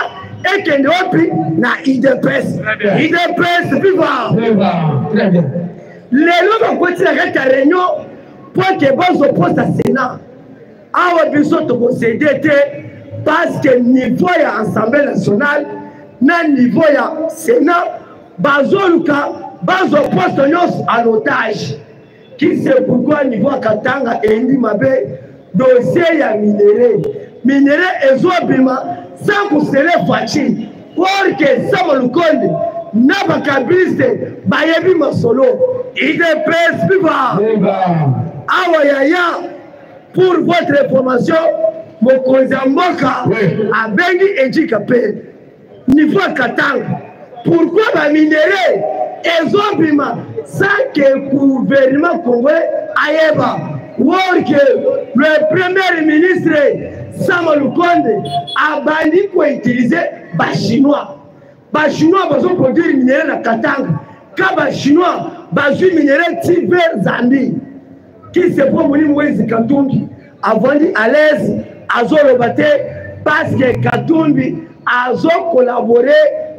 et qu'il y a des na IDPS. IDPS vivant. Les gens vont continuer à la réunion pour que vous au poste à Sénat. Awa biso to posséder parce que niveau ya Assemblée nationale na niveau ya Sénat bazoluka bazo poste nyos en otage qui c'est pourquoi niveau Katanga et Ndi Mabe dossier ya minéré ezobima sans que c'est facile pour que Sama Lukonde na bakabiliste bayebi masolo IDPS viva awa yaya. Pour votre information, mon cousin Moka a béni et dit que niveau Katanga. Pourquoi va minérer et zobima sans que le gouvernement congolais aïeba ou que le premier ministre Sama Lukonde a banni pour utiliser les Chinois. Les Chinois vont produire minérer na Katanga. Quand les Chinois vont minérer Tiver Zambie. Qui se peut mourir Moïse Katumbi avant d'y à l'aise à Zolobate parce que Katumbi a collaboré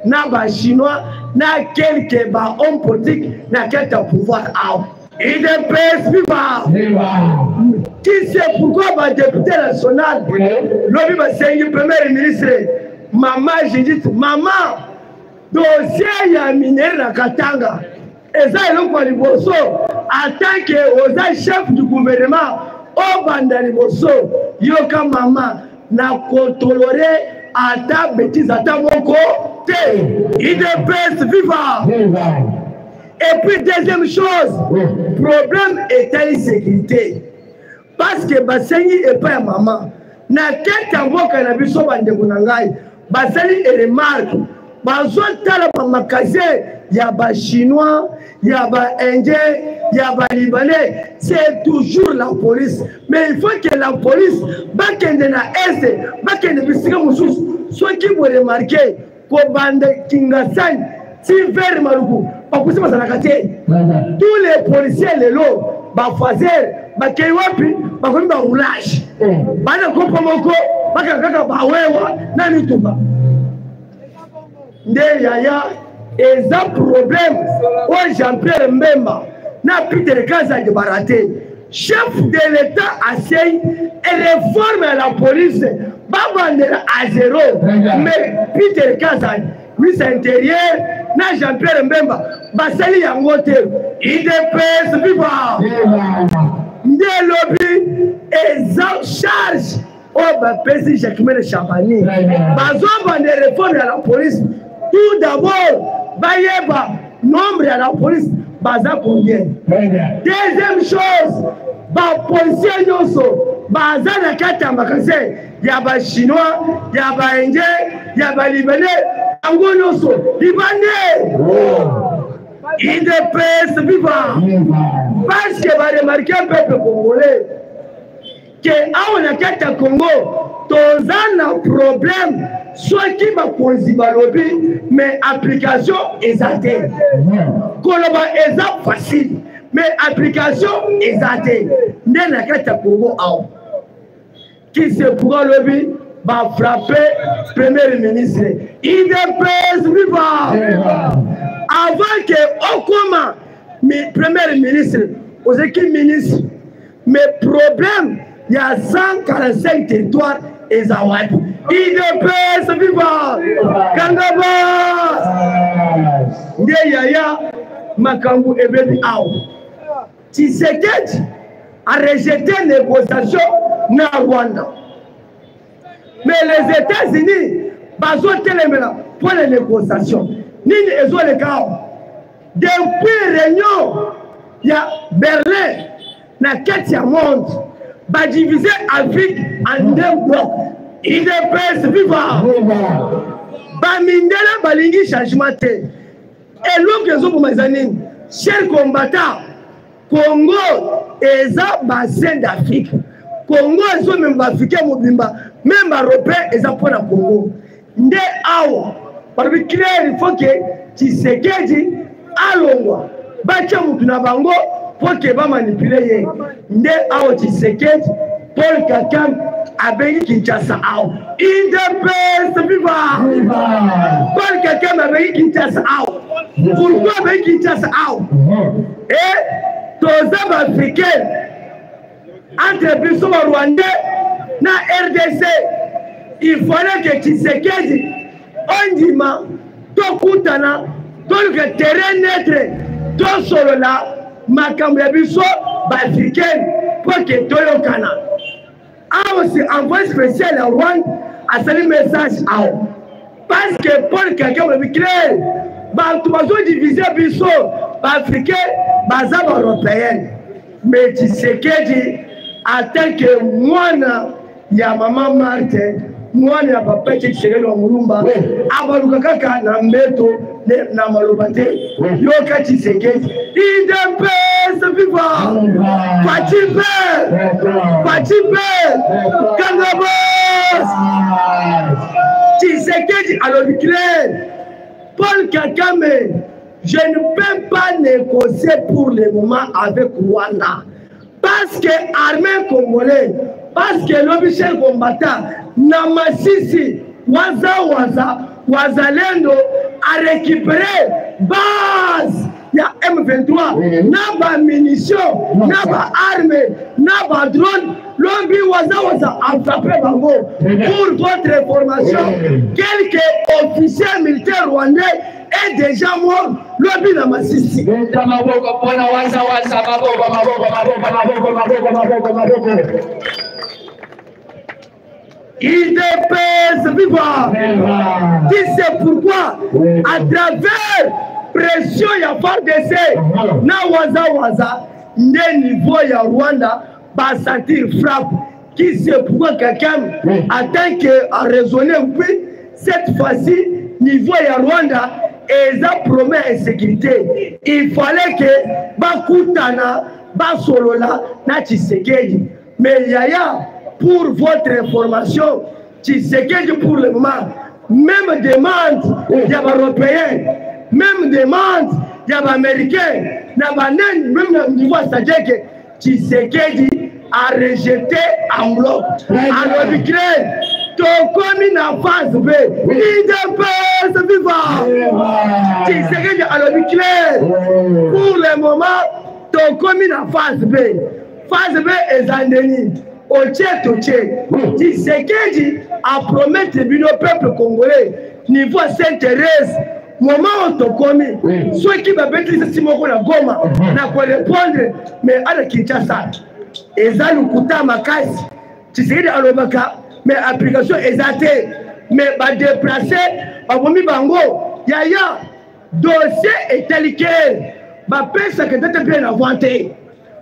avec les Chinois dans quelques hommes politiques dans quelques pouvoirs. Il est vivant. Qui sait pourquoi le député national, le premier ministre, maman, j'ai dit, maman, dossier il y a miné dans Katanga. Et ça, il y a Liboso, en tant que chef du gouvernement, au Banda Liboso, Yoka Maman, n'a contrôlé à ta bêtise, à ta moko, il est vivant. Et puis, deuxième chose, problème est l'insécurité. Parce que Basengi n'est pas maman. N'a qu'un mot qu'on a vu sur Banda Bunangai, Basengi est remarque. Il y a des Chinois, il y a des Indiens, il y a des Libanais. C'est toujours la police. Mais il faut que la police, soit qui vous remarquez, tous les policiers, les lots, les roulage. Yaya et un problème où Jean-Pierre Mbemba n'a plus de cas à débarrasser. Chef de l'État a essayé et réforme la police, Babandera à zéro. Mais Peter Kazan, ministre intérieur, n'a Jean-Pierre Mbemba, Basali Yangote, IDPS Viva. Ndé lobby et en charge au Bapesi Jacquemin Champagny. Bazomba des réformes à la police. Tout d'abord, Bayeba, nombre à la police, Baza combien. Deuxième chose, les policiers Nyoso, Baza na kata makase, il y a des Chinois, il y a des Indiens, il y a des Libanais, Ango Nyoso, Libanais. IDPS vivant. Parce que va remarquer un peuple congolais que on a kata Congo, tous un problème. Soit qui m'a posé balobi, mais application exacte. Koloba exact facile, mais application exacte. N'est la carte Congo au. Qui se pourra lobby va frapper premier ministre. IDPS vivant. Avant que Okoma, premier ministre, aux équipes ministres, mais problème, il y a 145 territoires et Zawad. IDPS vivant. Kangaba. Yaya Makambu Ebedi Ao. Tshisekedi a rejeté les négociations na Rwanda. Mais les États-Unis, pour les négociations, Nini et les gars, depuis réunion, il y a Berlin, na quête monde, va diviser Afrique en deux blocs. IDPS vivant. bamindele balingi changement te eloko ezoboma eza nini cher combattant Congo eza bassin d'Afrique Congo ezomema baafrikain mobimba même baeuropéen eza mpona Congo nde awa balobi clair il faut ke Tshisekedi alongwa batia mutu na bango mpo ke bamanipule ye nde awa Tshisekedi Paul Kagame abengi Kinshasa awa independence viva Paul Kagame abengi Kinshasa awa pourquoi abengi Kinshasa awa toza baafricain entre biso barwandais na RDC il fallait que Tshisekedi ondima tokutana toluka terrain neutre tosolola makambo ya biso baafricaine mpo ke toyokana awa si envoyé spécial ya Rwanda asali message awa parce que Paul Kagame olobi clair bato bazodivise biso baafricain baza baeuropéenne mais Tshisekedi en tant que mwana ya mama Martin mwana ya papa Tshisekedi wa Mulumba abaluka kaka na mbeto na maloba te yoka Tshisekedi independence viva Pachipe Kangabos Tshisekedi alobi clair Paul Kagame je ne peux pas négocier pour le moment avec Rwanda parce que armée congolais parce que l'officiel combattant na Masisi wazalendo a récupéré base ya M23 na ba munitions na ba armes na ba drone lobi waza a frappé bango pour votre information quelques officiers militaires rwandais est déjà mort lobi na Masisi il dépêche vivant. C'est pourquoi à travers pression ya FARDC na waza nde niveau ya Rwanda ba sentir frappe qui c'est pourquoi quelqu'un attend que à raisonner oui cette fois-ci niveau ya Rwanda eza promet insécurité il fallait que bakutana basolola na Tshisekedi mais yaya pour votre information, Tshisekedi pour le moment, même demande, il y a des Européens, même demande, il y a des Américains, même au niveau c'est-à-dire que Tshisekedi a rejeté en bloc. Alors, l'Ukraine, ton commune en phase B, il dépasse vivant. Tshisekedi a l'Ukraine, pour le moment, ton commune en phase B. Phase B est en déni. Tshisekedi a promis au peuple congolais niveau Sainte-Thérèse moment où tu commis ceux qui m'ont dit si mon Goma n'a pas répondre mais à la Kinshasa eza lukuta makasi Tshisekedi alobaka mais application exacte mais ba déplacer ba bomi bango yaya dossier est tel que ba pesa que date bien inventé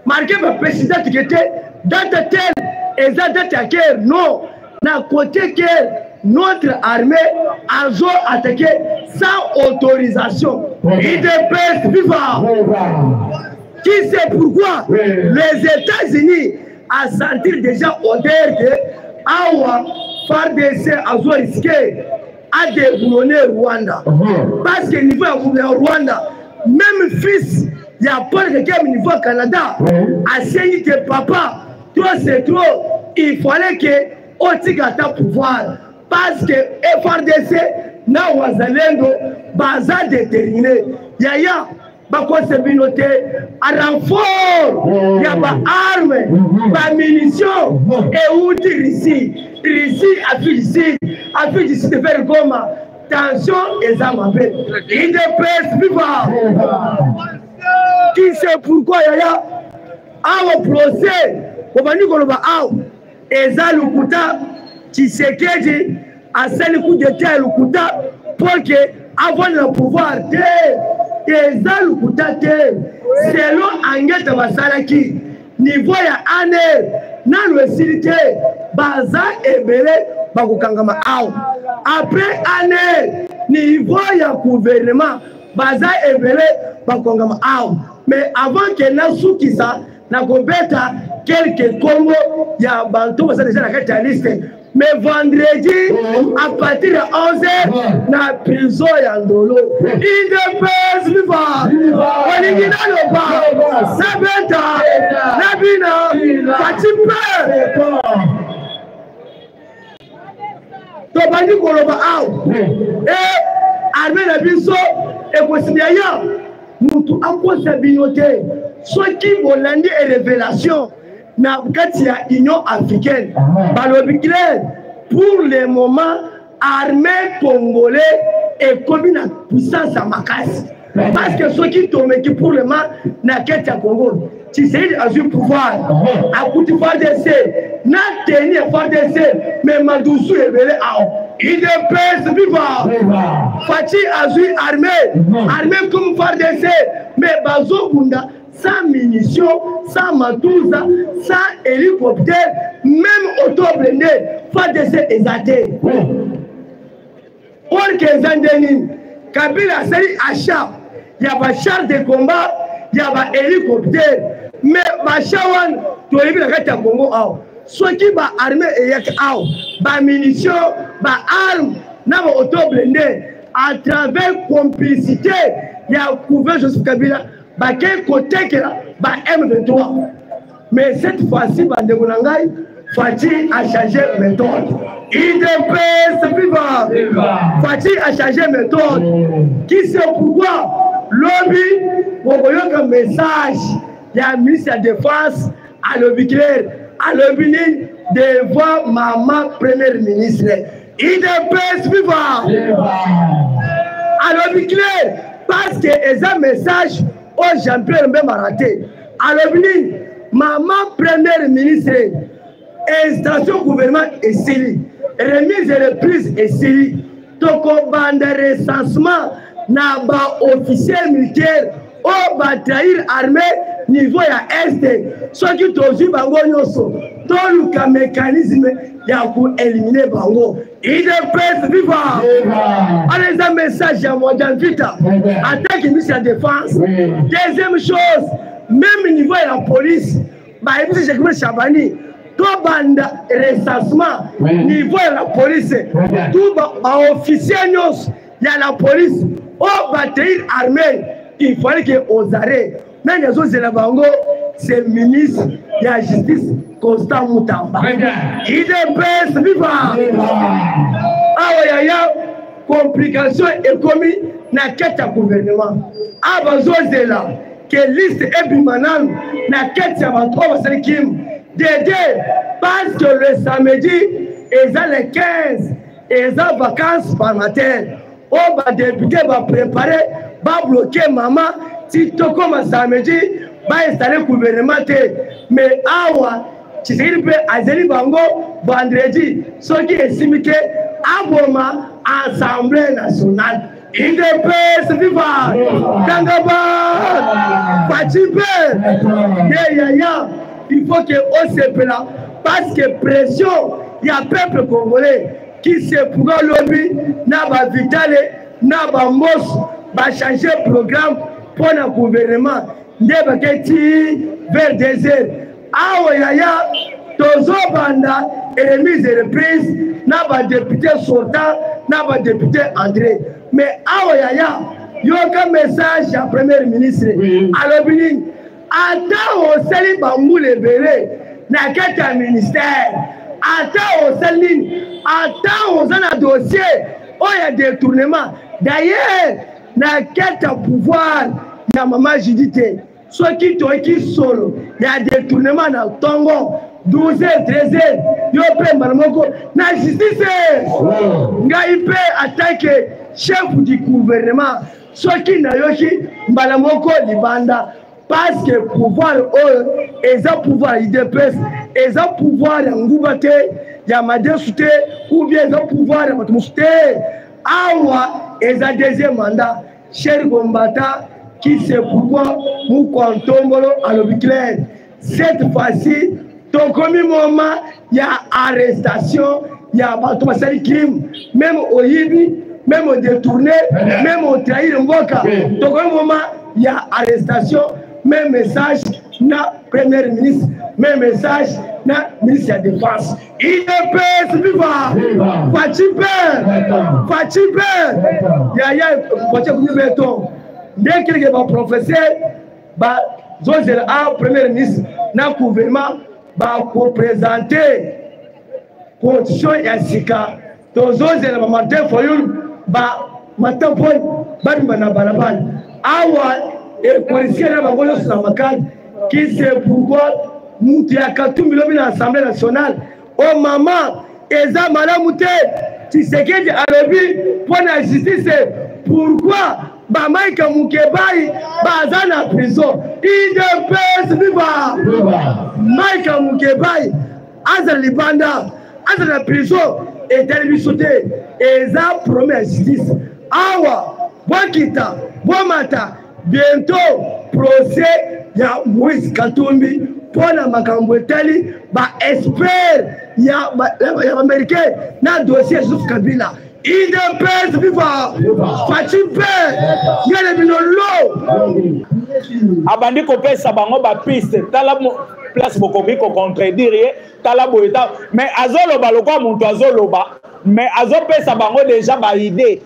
marqué ba président qui était date telle et ça date à guerre non na côté que notre armée a attaqué sans autorisation il dépêche vivant qui sait pourquoi les États-Unis a senti déjà odeur de awa FARDC a risqué à déboulonner Rwanda parce que niveau à Rwanda même fils il y a pas de niveau Canada a saigné que papa trop c'est trop il fallait que otigata pouvoir parce que FARDC na wazalendo baza déterminé yaya bakose binote à renfort ya ba armes ba munitions et outi Russie a fait ici de faire Goma tension et zamabé il dépêche vivant qui sait pourquoi yaya awa procès obani koloba awa eza lukuta Tshisekedi asali coup d'état lukuta pour que avant le pouvoir te eza lukuta te selon angeta basalaki niveau ya ane na le silité baza ebele bakokangama awa. Après année niveau ya gouvernement baza ebele bakongama awa. Mais avant que nasukisa na kobeta quelques Congo ya bantu basa déjà na kati ya liste. Mais vendredi à partir de 11h na prison ya Ndolo. Independence viva. Oligina loba. Sabeta Nabina Patipe. To bandi koloba aw. Armée na biso e considérer mutu akosa binote. Soki bolandi et révélation na kati ya Union africaine balobi clair pour le moment armée congolais est comme une puissance à makasi parce que ceux qui tombent qui pour le moment na kati ya Congo tu sais a eu pouvoir à coup de FARDC na tenir FARDC mais Madoussou est belé à il dépêche vivant Fati a eu armée comme FARDC mais Bazo Bunda sans munitions, sans matouza, sans hélicoptère, même auto-blindé, pas de ces exaltés. Or que Zandeni, Kabila Sali achat, il y a un char de combat, il y a un hélicoptère, mais Bachawan, tu as vu la carte à Congo, soit qui va armé et yak ba munitions, ba armes, n'a pas auto-blindé, à travers complicité, il y a couvert Joseph Kabila. Quel côté que la M23. Mais cette fois-ci, Fati a changé méthode. Il dépêche vivant. Fati a changé méthode. Qui sait pourquoi lobby, on voit un message. Il y a un ministre de la Défense à lobby clair, à lobby devant maman première ministre. Il dépêche vivant. À lobby clair, parce que c'est un message. Oh, Jean-Pierre Mbemba raté. Alors, maman première ministre, installation gouvernement est scellée. Remise et reprise est scellée. Toko bande recensement n'a pas officier militaire. Oh, va trahir armée niveau ya Est. Ceux qui t'ont vu bango nyoso. Tout le mécanisme ya pour éliminer bango. Il est vivant. Allez, un message à moi dans Vita. Attaque ministre de la Défense. Deuxième chose, même niveau de la police, j'ai comme Chabani, tout bande recensement, niveau de la police, tout officier, il y a la police, au bataille armée, il fallait que aux arrêts, même les autres Bango, c'est le ministre de la Justice, Constant Moutamba. Il est vivant. Ah, il y a complication économique dans le gouvernement. Ah, il y a que liste est bimanale dans le Kim. Dédé, parce que le samedi, ils ont les 15, ils ont vacances parlementaires. Oh, bah, député va préparer, va bloquer maman, si tu commences samedi, va installer le gouvernement. Mais awa, tu sais, il peut azeli bango vendredi, ce qui est simité à Boma, Assemblée nationale. Il dépêche vivant, Kangaba, Fatibé, Yaya, il faut que on se pela, parce que pression, il y a peuple congolais qui se pourra lobby, n'a pas vitale, n'a pas mos, va changer le programme pour le gouvernement, n'a pas vers des heures. Ah, Yaya, Tozo Banda, et remise et reprise, n'a pas député sortant, n'a pas député André. Mais Yaya, il y a un message à Premier ministre. Alors, attends au Sali Bambou les bérés, n'a qu'un ministère. Attends au Sali, attends aux dossiers, où il y a des détournements. D'ailleurs, n'a qu'un pouvoir, il y a maman Judith. Ceux qui sont il y a des détournements dans le Tongo. 12h, 13h, il y a la justice. Il peut attaquer chef du gouvernement. Ceux qui n'ont pas Libanda. Parce que le pouvoir, ils ont pouvoir, ils dépassent. Ils ont pouvoir, ils ont pouvoir, ils ont ou bien ils ont pouvoir, ils ont pouvoir. Ils ont deuxième mandat. Cher combattant, qui sait pourquoi nous comptons à l'obiclaire. Cette fois-ci, donc, comme moment, il y a arrestation, il y a un crime, même au Yibi, même au détourné, même au trahir Mboka. Donc, à un moment, il y a arrestation, même message, na premier ministre, même message, na ministre de la Défense. IDPS, viva! Fatibé! Yaya, dès qu'il y a un professeur, Zozel a premier ministre, na gouvernement, pour présenter condition ya sika. Donc, Zozel va monter pour you, matin point, na balabal. Awa, et policier na bango sur la makane, qui c'est pourquoi nous avons 14 millions l'Assemblée nationale. Oh maman, Eza Malamouté, tu sais que tu as vu pour la justice. Pourquoi Bamaïka Moukebaï, Bazan en prison. Il ne peut vivre. Maïka Moukebaï, Azal Libanda, Azal la prison, et Télévis sauté. Eza promet la justice. Awa, Wakita, Wamata, bientôt, procès, il y a Moïse Katumbi. Pour la Makambouetali, espère, il y a l'Américain, dans le dossier Youssouf Kabila. Il ne peut vivre. Fatibé, il y a les bilolo. Abandi kopé sabango ba piste, tala place bokomi ko contredire, tala boeta, mais azolo ba lokwa muntu azolo ba, mais azope sabango déjà ba idée.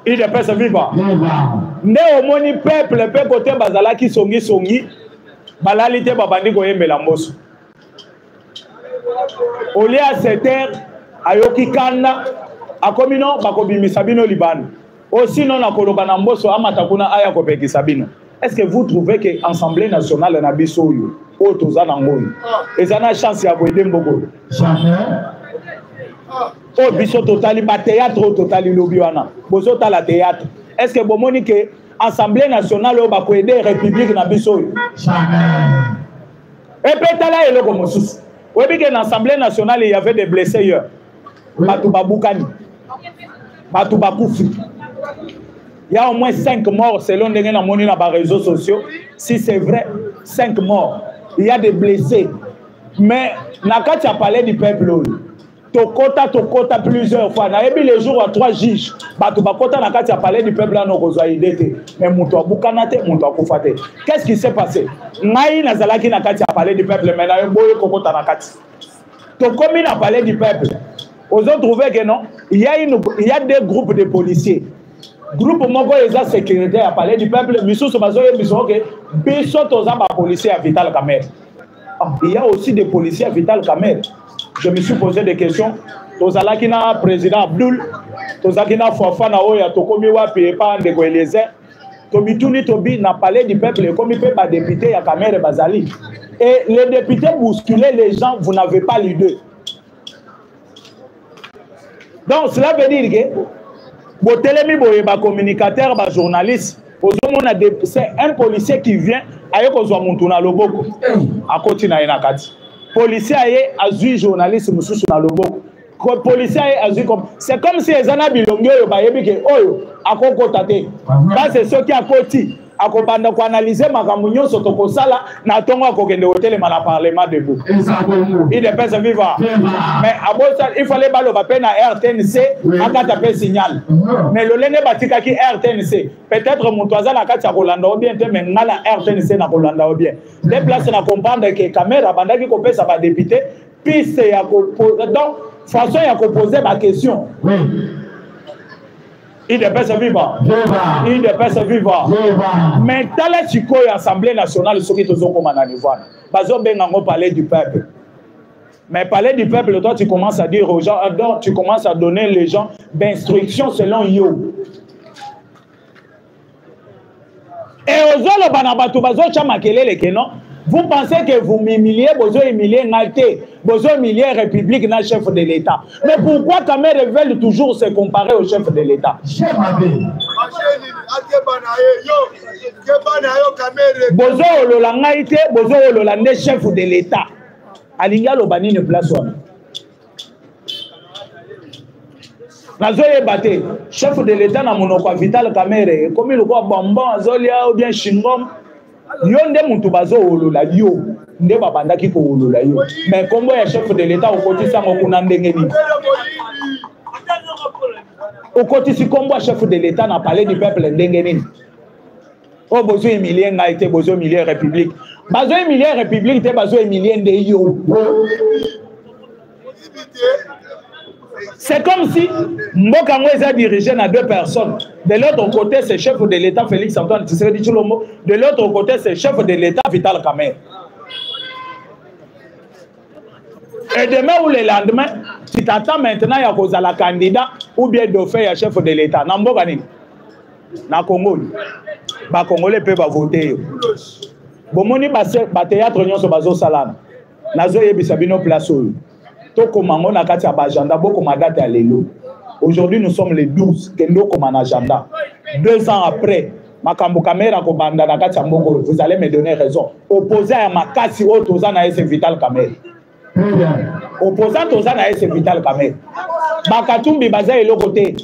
Il ne peut se vivre. Né au moni peuple, pe côté bazala qui songi. Balalite babandi koyembe la mboso. Olia seter ayoki kanda akomino bakobimisa bino libano. Aussi non akoloba na mboso amatakuna aya kopeki sabino. Est-ce que vous trouvez que l'Assemblée nationale na biso yo o toza na ngoyo ezana chance ya boyede mboko? Jamais. O biso totali ba théâtre totali lobi wana. Bozo ta la théâtre. Est-ce que bomoni que Assemblée nationale au Bakoede République na biso? Jamais. Et peut-être là comme sous. Oui, bien que l'Assemblée nationale il y avait des blessés hier. Batouba Boukani. Batouba Koufi. Il y a au moins 5 morts selon les réseaux sociaux. Si c'est vrai, 5 morts. Il y a des blessés. Mais Nakati a parlé du peuple. Tokota plusieurs fois. Na ebi les jours à 3 juges. Batubakota Nakati a parlé du peuple à nos Rosaïdete. Mais Moutoua Boukanate, Moutoua Koufate. Qu'est-ce qui s'est passé? Naï Nazalaki Nakati a parlé du peuple, mais Naï Boye Kokota Nakati. Tokomi a parlé du peuple. Aux autres trouvé que non, il y a des groupes de policiers. Groupe Moko Eza sécurité a parlé du peuple. Missou Sobazoye Missou que Bisso Tozamba policier à Vital Kamer. Il y a aussi des policiers à Vital Kamer. Je me suis posé des questions. Tozalakina président Abdul, Tozalakina Fofana Oya Tokomi Wapi Epa Ndeko Eliezer, Tomituni Tobi n'a parlé du peuple comme il peut pas député à Kamer et Bazali. Et les députés bousculaient les gens, vous n'avez pas l'idée. Donc cela veut dire que Botelemi Boyeba communicateur, journaliste, c'est un policier qui vient avec Ozwamuntuna Loboko à côté na Enakati. Policier a vu journaliste Moussou na Loboko. Policier a vu comme c'est comme si les ana bilongo yo ba yebi ke oyo akoko tate. Parce que ceux qui a côté akobanda ko analyser makambo nyonso to kosala na tongo akokende hotel na parlement debout. Il est pas vivant. Mais abosa il fallait baloba pe na RTNC akata pe signal. Mais le lenge batika ki RTNC peut-être montoisa na kati ya kolanda bien te mais ngala RTNC na kolanda bien. Des places na comprendre que caméra bandaki ko pesa ba député piste ya ko donc façon ya ko poser ba question. Il ne peut se vivre. Il ne peut se vivre. Mais dans la Chico et l'Assemblée nationale, ceux qui te sont comme en Anivoire, Bazo Bengango parlait du peuple. Mais parler du peuple, toi tu commences à dire aux gens, donc tu commences à donner les gens d'instructions selon you. Et aux autres, Banabatou Bazo Chamakele les Kenon, vous pensez que vous m'humiliez, vous humiliez Nalté, vous humiliez République, na chef de l'État. Mais pourquoi Kamer veulent toujours se comparer au chef de l'État? Bozo Olola Naïté, Bozo Olola ne chef de l'État. Alinga Lobani ne place pas. Nazoye Baté, chef de l'État na monoko Vital Kamer, comme il voit Bambon, Azolia ou bien Shingom. Yonde mutu bazo olola yo nde babandaki koolola yo mais kombo ya chef de l'état okotisango kuna ndenge nini okotisi kombo ya chef de l'état na palais du peuple ndenge nini o besoin humilier ngai te besoin humilier république besoin humilier république te besoin humilier nde yo. C'est comme si Mboka Ngweza dirigeait à 2 personnes. De l'autre côté, c'est chef de l'État Félix Antoine Tshisekedi Tshilombo. De l'autre côté, c'est chef de l'État Vital Kamerhe. Et demain ou le lendemain, tu t'attends maintenant à cause de la candidat ou bien de faire chef de l'État. Na Mboka ni na Congo. Ba Congolais peuvent voter. Bomoni ba théâtre nyonso bazo salana. Nazo yebisa bino place oyo. Aujourd'hui, nous sommes les 12. Agenda. 2 ans après, vous allez me donner raison. Opposé à Makasi, c'est Vital Kamerhe. Opposant aux c'est Vital Kamerhe. Bakatumbi Baza est le côté.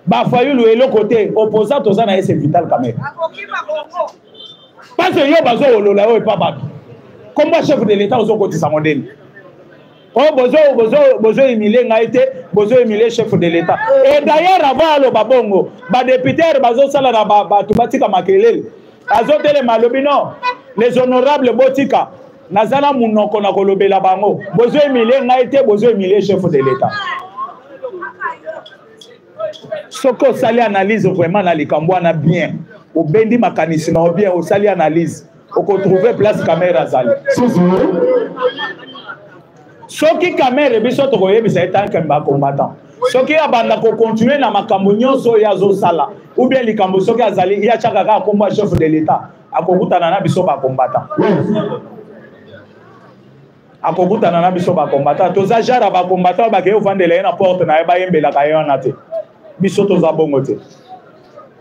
Bafayulu est le côté. Opposant aux c'est Vital Kamerhe. Parce que yo bazo olola yo pas battu. Comme chef de l'État aux côtés samondeni. Oh, bozo humilié bozo humilié chef de l'État. Et d'ailleurs, avant le babongo, député bazo sala na batika makelele. Azo tele malobi non. Les honorables botika nazana munoko na kolobela bango. Bozo humilié chef de l'État. Soko sali analyse vraiment na likambo na bien. Au bendi makanisi na bien au sali analyse. On peut trouver place caméra zali. Soki Kamerhe biso to koyebisa etanke mba combattant. Soki abanda ko continuer na makambo nyonso ya zo sala ou bien likambo soki azali ya chaka ka komba chef de l'État akokutana na biso ba combattant. Akokutana na biso ba combattant. Toza jara ba combattant ba ke ovandela na porte na ba yembela ka yona te. Biso toza bongo te.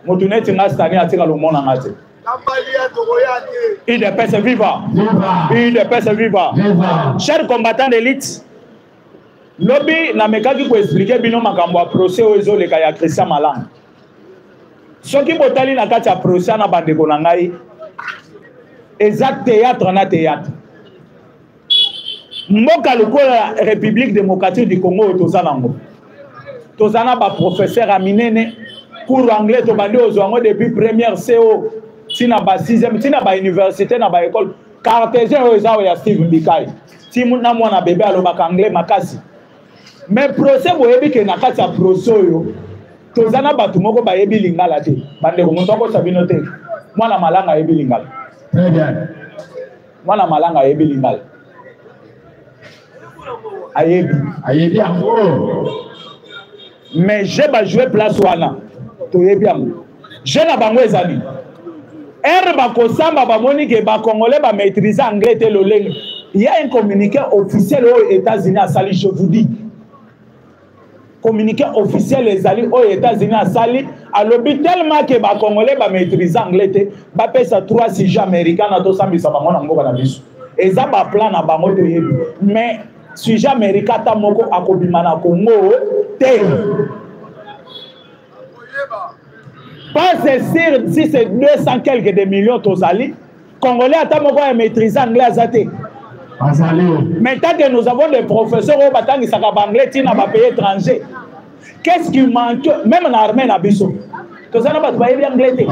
Motu neti ngastani atika lo mona ngate. Il de paix se viva. Il de paix se viva. Chers combattants d'élite, lobby n'a pas pu expliquer bino makambo a procès au ezole ka ya Christian Malang. Soki botali na kati ya procès na bandeko na ngai. Exact théâtre na théâtre. Mboka lokola République démocratique du Congo tozalango. Tozana ba professeur Aminene cours anglais to bandi ozwango depuis première CO. Tina ba 6e, tina ba université na ba école cartésien oza ya Steve Mbikai. Ti na mwana bébé alobaka anglais makasi. Mais procès boyebi ke na kati ya procès yo. Tozana batu moko ba yebi lingala te. Bande ko muntu ko sabino te. Mwana malanga yebi lingala. Très bien. Mwana malanga yebi lingala. Ayebi amour. Mais j'ai pas joué place wana. To yebi amour. J'ai na bango ezali. Bakosamba bamoni ke ba Congolais ba maîtriser anglais te loleng. Il y a un communiqué officiel aux États-Unis à Sali, je vous dis. Communiqué officiel les alliés aux États-Unis à Sali, à l'objet tellement que ba Congolais ba maîtriser anglais te, ba pesa 3 sujets américains na to sambisa bango na mboka na biso. Eza ba plan na bango te yebi. Mais sujet américain ta moko akobima na Congo te. Pas c'est sûr si c'est 200 quelques de millions tosali, Congolais à ta moko à maîtriser anglais azate. Mais tant que nous avons des professeurs au batang qui savent anglais, tina ba pays étranger. Qu'est-ce qui manque même en armée na biso? Tosana ba ba yebi anglais te.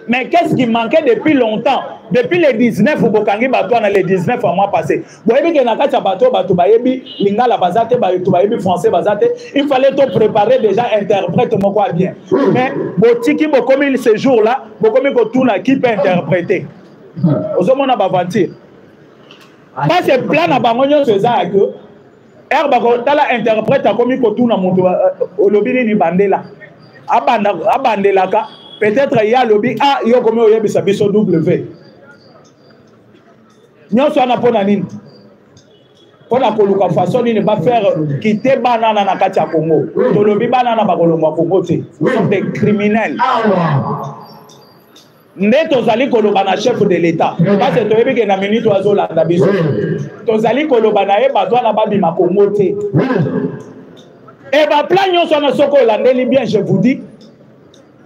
Mais qu'est-ce qui manquait depuis longtemps? Depuis les 19 au Bokangi bato na les 19 en mois passé. Boyebi ke na kati bato ba yebi lingala bazate ba yebi français bazate. Il fallait te préparer déjà interprète moko bien. Mais botiki bokomi ce jour là, bokomi ko tuna qui peut interpréter. Ozomona ba vantir. Pas ce plan na bango nyonso eza que herba ko tala interprète komi ko tuna moto olobini ni bandela. Abandela ka peut-être il y a lobby A yo comme oyebi sa biso W. Nyonso ana pona nini? Pona koluka façon nini ba faire quitter banana na kati ya Congo. To lobby banana ba kolongwa Congo te. Nous sommes des criminels. Nde tozali koloba na chef de l'État. Parce que toyebi ke na minute ozo landa biso. Tozali koloba na ye bato na babima Congo te. Et ba plan nyonso na soko landeli bien je vous dis.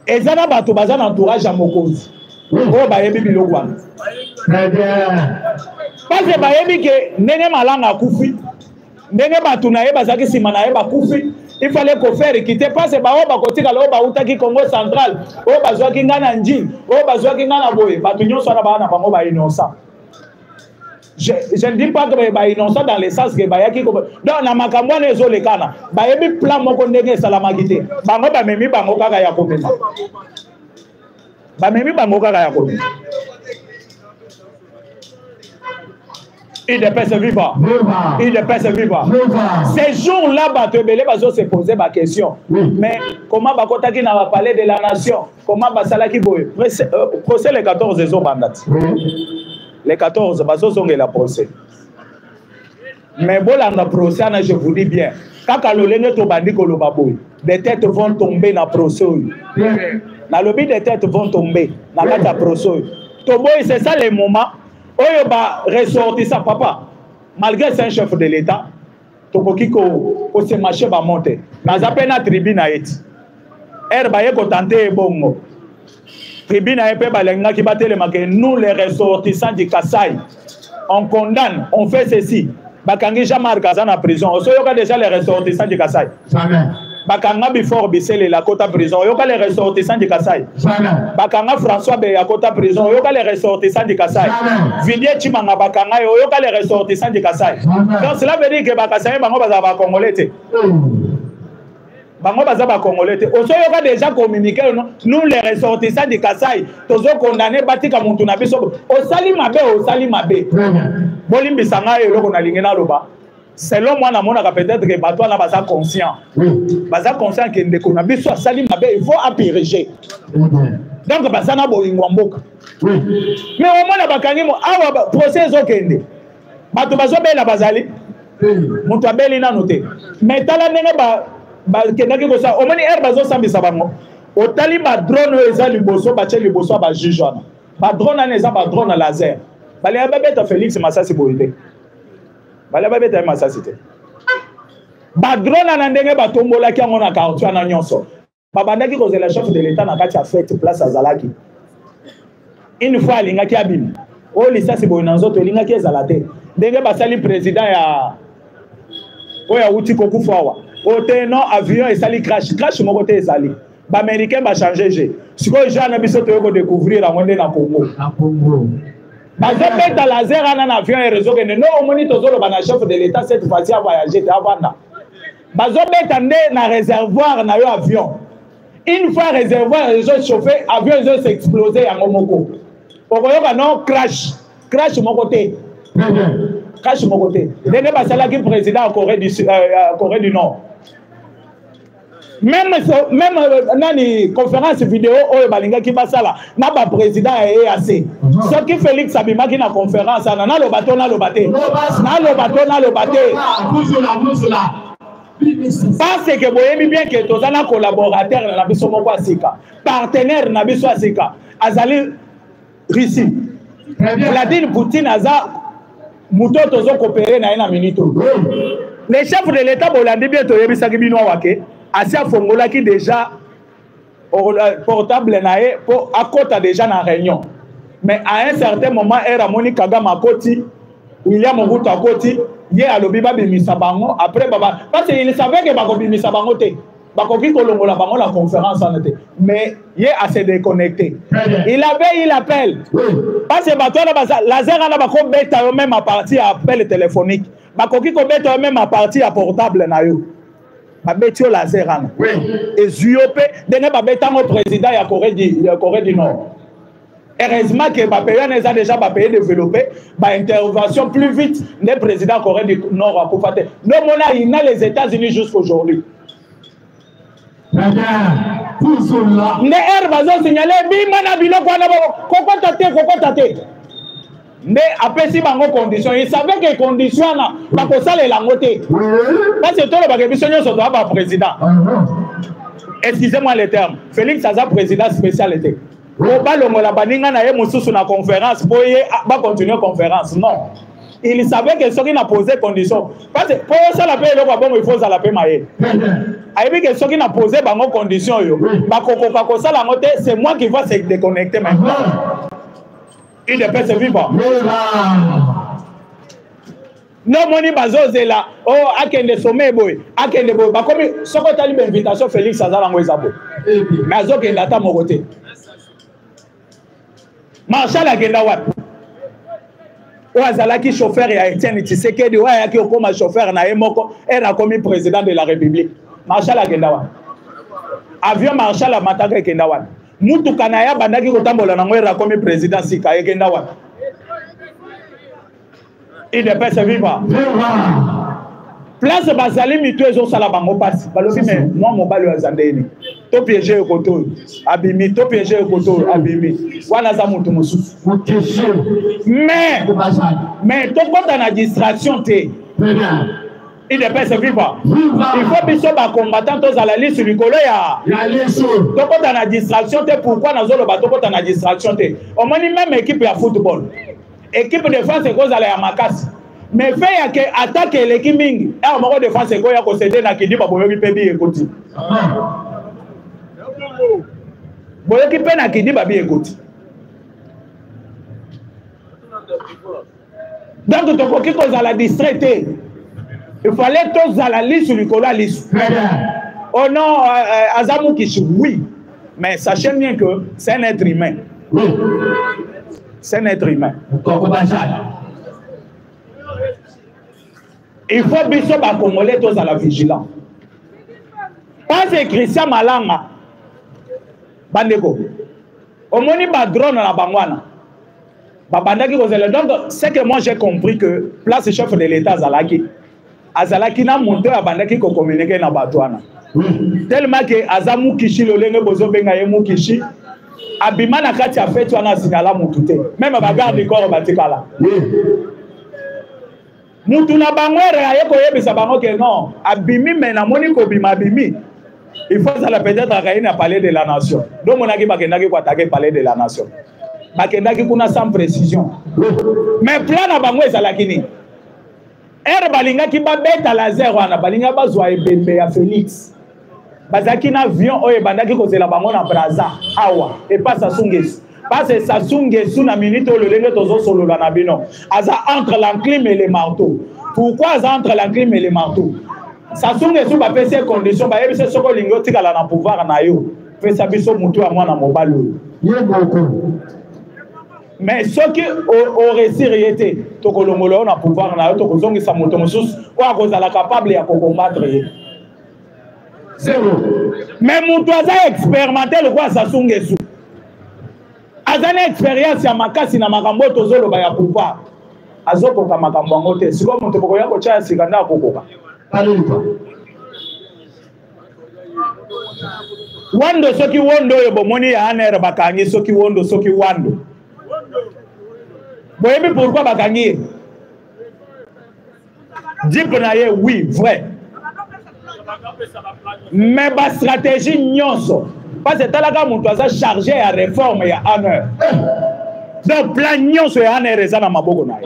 Ezana bato bazana entourage à Mokozi. Oh ba yebi biloko wana. Très bien. Parce que bayebi ke ndenge malanga kufi. Ndenge batu na ye bazaki sima na ye bakufi. Il fallait qu'on fasse quitter parce que ba kotika lo ba utaki Congo central. O bazwa kinga na njini. O bazwa kinga na boye. Batu nyonso na ba na bango ba innocent. Je ne dis pas que ba innocent dans le sens que ba yaki ko. Donc na makambo na ezo lekana. Ba yebi plan moko ndenge salama kite. Bango ba memi bango kaka ya komema. Ba memi bango kaka ya komema. Il ne peut se vivre. Il ne peut se vivre. Ces jours-là, Batebele va se poser ma question. Mais comment Bakotaki n'a pas parlé de la nation? Comment Basalaki Boye? Procès les 14 des bandats. Les 14, Baso sont la procès. Mais bon, dans le procès, je vous dis bien, quand Kalolene Tobandi Kolobaboy, des têtes vont tomber dans le procès. Dans le but, des têtes vont tomber dans le procès. Toboy, c'est ça les moments. Oyo ba ressortissant papa malgré c'est un chef de l'état tokoki ko se marché ba monter na zapena tribune eti ba ye ko tenter bongo tribune pe balenga ki batele make nous les ressortissants du Kasaï on condamne on fait ceci bakangi Jean-Marc Kaza na prison osoyoka déjà les ressortissants du Kasaï jamais bakanga before bisele la kota prison yoka les ressortissants du Kasaï bakanga François be ya kota prison yoka les ressortissants du Kasaï Vidier Chimanga bakanga yoka les ressortissants du Kasaï donc cela veut dire que Bakasaï bango baza ba congolais te bango baza ba congolais te oso yoka déjà communiqué nous les ressortissants du Kasaï tozo condamné batika muntu na biso o sali mabe bolimbi sanga eloko na lingena loba. Selon moi, peut-être que Batois n'a pas conscient. Baza conscient que ndeko na biso sali mabe il faut apériger. Donc baza na bolingo mboka. Mais au moins na bakangi mo awa procès okende. Bato bazo bela bazali. Mutu abeli na noté. Mais tala ndenge ba kendaki ko sa au moins bazo sambisa bango. Otali ba drone eza liboso ba tche liboso ba juge wana. Ba drone na eza ba drone laser. Bale abeta Félix Masasi boyete. Bala ba beta masasite ba drone na ndenge ba tombola ki ngona quartier na nyonso babandaki ko zela chef de l'état na kati ya fête place azalaki une fois linga ki abim o lisa si boy nanzo to linga ki ezalate ndenge basali président ya oya uti ko kufawa o te non avion esali crash moko te ezali ba américain ba changer je siko ja na biso to ko découvrir ngone na Congo bazobeta laser en avion et réseau que non omoni tozolo bana chef de l'état cette fois-ci a voyagé avant bazobeta nde na réservoir na yo avion une fois réservoir réseau chauffé avion réseau s'exploser en momoko okoyoka non crash mon côté ndenge basalaki président Corée du Nord même nani conférence vidéo oyo balingaki basala na ba président ya EAC soki Félix abimaki na conférence ana na lobate parce que boyebi bien que tozana collaborateur na biso moko asika partenaire na biso asika azali Russie Vladimir Poutine aza muto tozo coopérer na ina minute les chefs de l'état bolandi bien toyebisaki bino wake Asia Fongola qui déjà portable nae pour à côté déjà na réunion mais à un certain moment era Moni Kagama Koti William Mobutu Koti ye alobi ba bimisa bango après baba parce qu'il savait que ba ko bimisa bango te ba ko ki kolongola bango la conférence en été mais ye a se déconnecté il appelle parce que bato na laser na ba ko beta même à partir appel téléphonique ba ko ki ko beta même à partir à portable na yo babetio laser ana et zuyope denge babetango président ya Corée du Nord heureusement que ba pays na déjà ba pays développé ba intervention plus vite le président Corée du Nord a kofate no mona ina les États-Unis jusqu'aujourd'hui ne bazo signaler bima na biloko na kokota te mais après si bango condition il savait que condition na ba ko sala la ngote parce que tolo ba ke biso nyonso to ba président excusez-moi le terme Félix Aza président spécialité o ba longola baninga na ye mususu na conférence pour ye ba continuer conférence non il savait que ce qui n'a posé condition parce que pour ça la paix le bon il faut ça la paix maye ayebi que ce qui n'a posé bango condition yo ba ko sala ngote c'est moi qui va se déconnecter maintenant Il ne peut se vivre. Non, moni bazozela. Oh, akende sommet boy. Akende boy. Bah comme ce qu'on t'a dit l'invitation Félix Azala Ngwezabo. Mais azokende ata mon côté. Marshal agenda wat. O azalaki chauffeur ya Etienne Tshisekedi wa yaki okoma chauffeur na emoko era comme président de la République. Marshal agenda wat. Avion Marshal amataka agenda wat. Mutu kanaya bandaki kotambola na ngwera comme président sika agenda wat. Il ne peut se vivre. Place Bazali mitu ezo sala bango passe. Balobi mais moi mon balo azandeni. To piéger au koto. Abimi to piéger au koto abimi. Wana za mutu mususu. Mais to kota na distraction te. Il ne peut se vivre. Il faut biso ba combattant tous à la liste likolo ya. To kota na distraction te pourquoi na zolo ba to kota na distraction te. Au moins même équipe ya football. Équipe de défense est cause à la makasi. Mais fait ya que attaque l'équipe mingi. Et au moment de défense est quoi ya ko céder na kidi ba boyoki pebi ekoti. Boyoki pe na kidi ba bi ekoti. Donc to koki cause à la distraité. Il fallait tous à la liste sur le cola liste. Oh non, Azamou Kishi, oui. Mais sachez bien que c'est un être humain. C'est un être humain. Il faut biso ba congolais tous à la vigilance. Pas que Christian Malanga bandeko. Au moni ba drone na bangwana. Ba bandaki kozela. Donc c'est que moi j'ai compris que place chef de l'État Azalaki na monté a bandaki ko communiquer na batwana. Tellement que Azamou Kishi lolenge bozo benga ye Mukishi. Abima na kati ya fête wana signala mutu te. Même ba garde corps batikala. Mutu na bangwere ayeko yebisa bango ke non, abimi mais na moni ko bima abimi. Il faut ça la peut-être à parler de la nation. Donc monaki bakendaki ko attaquer parler de la nation. Bakendaki kuna sans précision. Mais plan na bango ezalaki ni. Balinga ki ba beta laser wana balinga bazwa ebembe ya Félix. Bazaki na avion oye bandaki kozela bango na Braza awa et pas Sassou Nguesso. Parce que Sassou Nguesso na minute o lolenge tozo solo na bino. Aza entre l'enclume et le marteau. Pourquoi aza entre l'enclume et le marteau? Sassou Nguesso ba pese condition ba yebise soko lingo tikala na pouvoir na yo. Pesa biso mutu ya mwana mobalo. Mais ce qui aurait été, to kolongolo na pouvoir na yo to kozongisa moto mosusu kwa kozala capable ya combattre. Mais moto aza expérimenté le quoi Sassou Nguesso. Azana expérience ya makasi na makambo tozoloba ya pouvoir. Azokoka makambo yango te. Siko moto boko ya kocha sikanda akokoka. Wando soki wondo yo bomoni ya anere bakangi soki wondo soki wando. Boyebi pourquoi bakangi? Dit na ye oui, vrai. Mais ba stratégie nyonso. Parce que talaga mutu aza chargé à réforme ya honneur. Donc plan nyonso ya honneur eza na maboko na ye.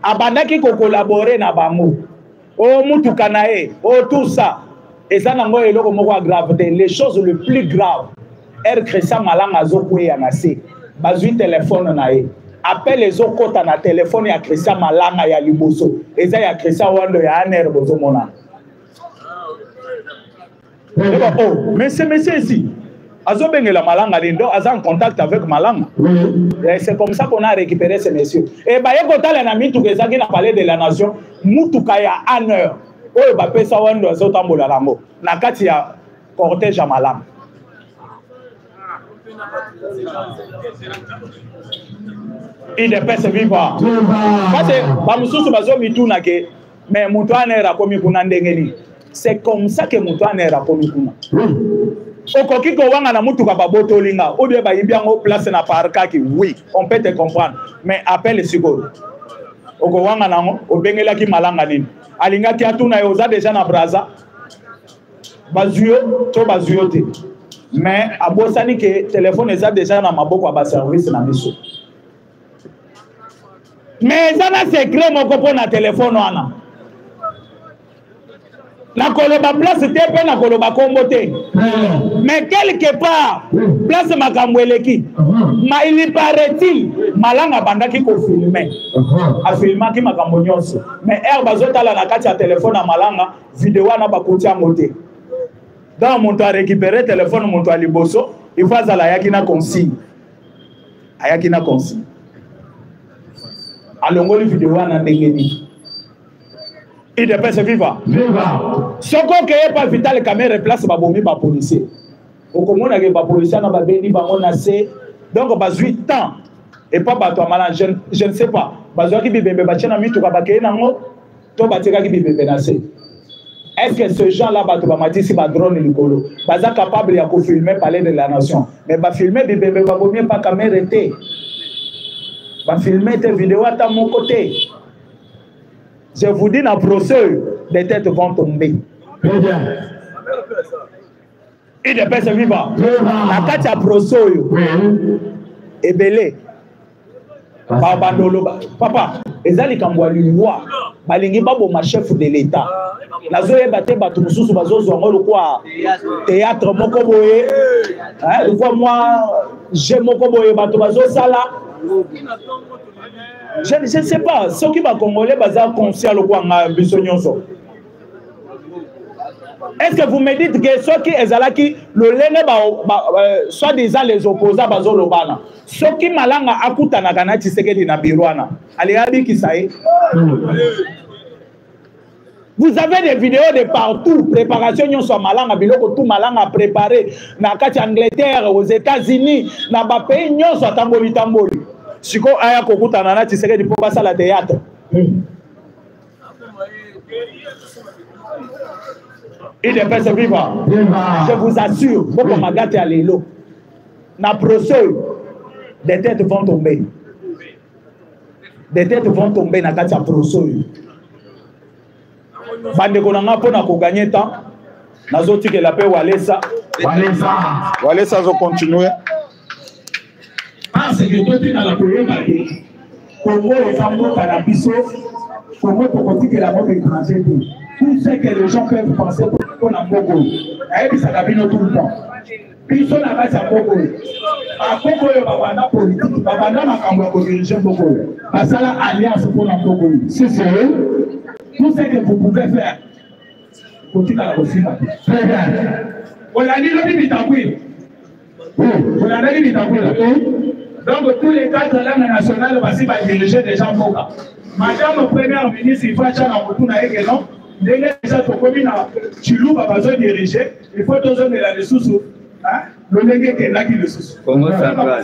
Abandaki ko collaborer na bango. O mutu kanae, o tout ça. Eza nango eloko moko gravité. Les choses le plus grave. Christian Malanga zoko ya nase. Bazui téléphone na ye. Appelle les autres kota na téléphone ya Christian Malanga ya liboso. Eza ya Christian Wando ya honneur bozo mona. Oh, mais c'est monsieur ici. Azobengela Malanga Lindo, Aza en contact avec Malanga. C'est comme ça qu'on a récupéré ces messieurs. Et bah, yekotala na mitu kezaki na parler de la nation, mutuka ya honneur. Oyo ba pesa wando azotambola rango. Na kati ya cortège ya Malanga. Il ne peut se vivre. Parce que ba mususu bazo mituna ke mais mutu anera komi kuna ndengeni. C'est comme ça que Moutouane est raconté. Okoki ko wanga na mutuka baboto linga. Ou bien ba yimbiango place na parka ki oui, on peut te comprendre. Mais appelle Sigoro. Oko wanga nango, obengela ki malanga nini. Alinga ki atuna yoza déjà na Braza. Bazuyo, to bazuyo te. Mais abosani ke téléphone eza déjà na maboko ba service na biso. Mais eza na secret moko po na téléphone wana. na koloba place te pe na koloba kombo te. Mais quelque part place makambo eleki. Ma il paraît-il malanga bandaki ko filmer. A filmer ki makambo nyonso. Mais bazotala na kati ya téléphone na malanga vidéo na bakoti amote. Dans mon temps récupérer téléphone mon temps liboso, il faut azala yakina consigne. Ayakina consigne. Alongoli vidéo na ndengeni. Il dépêche viva. Soko que pas vital caméra place ba bomi ba policier. Okomona ke ba policier na ba bendi ba mona c'est donc ba 8 ans et pas ba toi malin je ne sais pas. Ba zo ki bibembe ba tena mitu ka ba ke na ngo to ba teka ki bibembe na c'est. Est-ce que ce gens-là ba to ba matisi ba drone likolo ba za capable ya ko filmer palais de la nation mais ba filmer bibembe ba bomi pas caméra té. Ba filmer tes vidéos à mon côté. Je vous dis, dans le procès, des têtes vont tomber. Il ne peut se vivre. La carte à procès, et belé. Papa, les alliés qui ont eu loi, balingi babo ma chef de l'État. La zoé baté batou mususu bazo zongo le quoi théâtre moko boye. Hein, le quoi moi j'ai moko boye batou bazo sala. Je ne sais pas, ceux qui vont congolais bazar conscient le quoi nga bisonyonso. Est-ce que vous me dites que ceux qui ezalaki le lene soit disant les opposants bazo lobana. Ceux qui malanga akuta na kana Tshisekedi na Birwana. Aliabi kisaye. Vous avez des vidéos de partout, préparation nyonso malanga biloko tout malanga préparé na kati Angleterre, aux États-Unis, na ba pays nyonso tamboli tamboli. Siko aya kokuta na Tshisekedi po basa la théâtre. Il est fait vivant. Je vous assure, beaucoup magate à l'élo. Na procès, des têtes vont tomber. Des têtes vont tomber na kati ya procès. Bande konanga po na ko gagner temps. Nazoti que la paix Walesa. Walesa zo continuer. Parce que toi tu n'as la paix Congo est fameux par la biso. Congo pour dire que la mort est étrangère. Tout ce que les gens peuvent penser pour la Congo. Et ça cabine tout le temps. Biso na base à Congo. À Congo il va avoir politique, va avoir makambo ko diriger Congo. Basala alliance pour la Congo. C'est ça. Tout ce que vous pouvez faire, continuez à la aussi. Très bien. On a dit le Bitaboué. On a dit Bitaboué. Donc, tous les quatre langues nationales vont diriger des gens pour ça. Madame Première ministre, il faut que nous ayons déjà pour commune à Chilou, va besoin de diriger. Il faut que nous ayons des ressources. Le nègre qui est là qui les ressources. Comment ça va?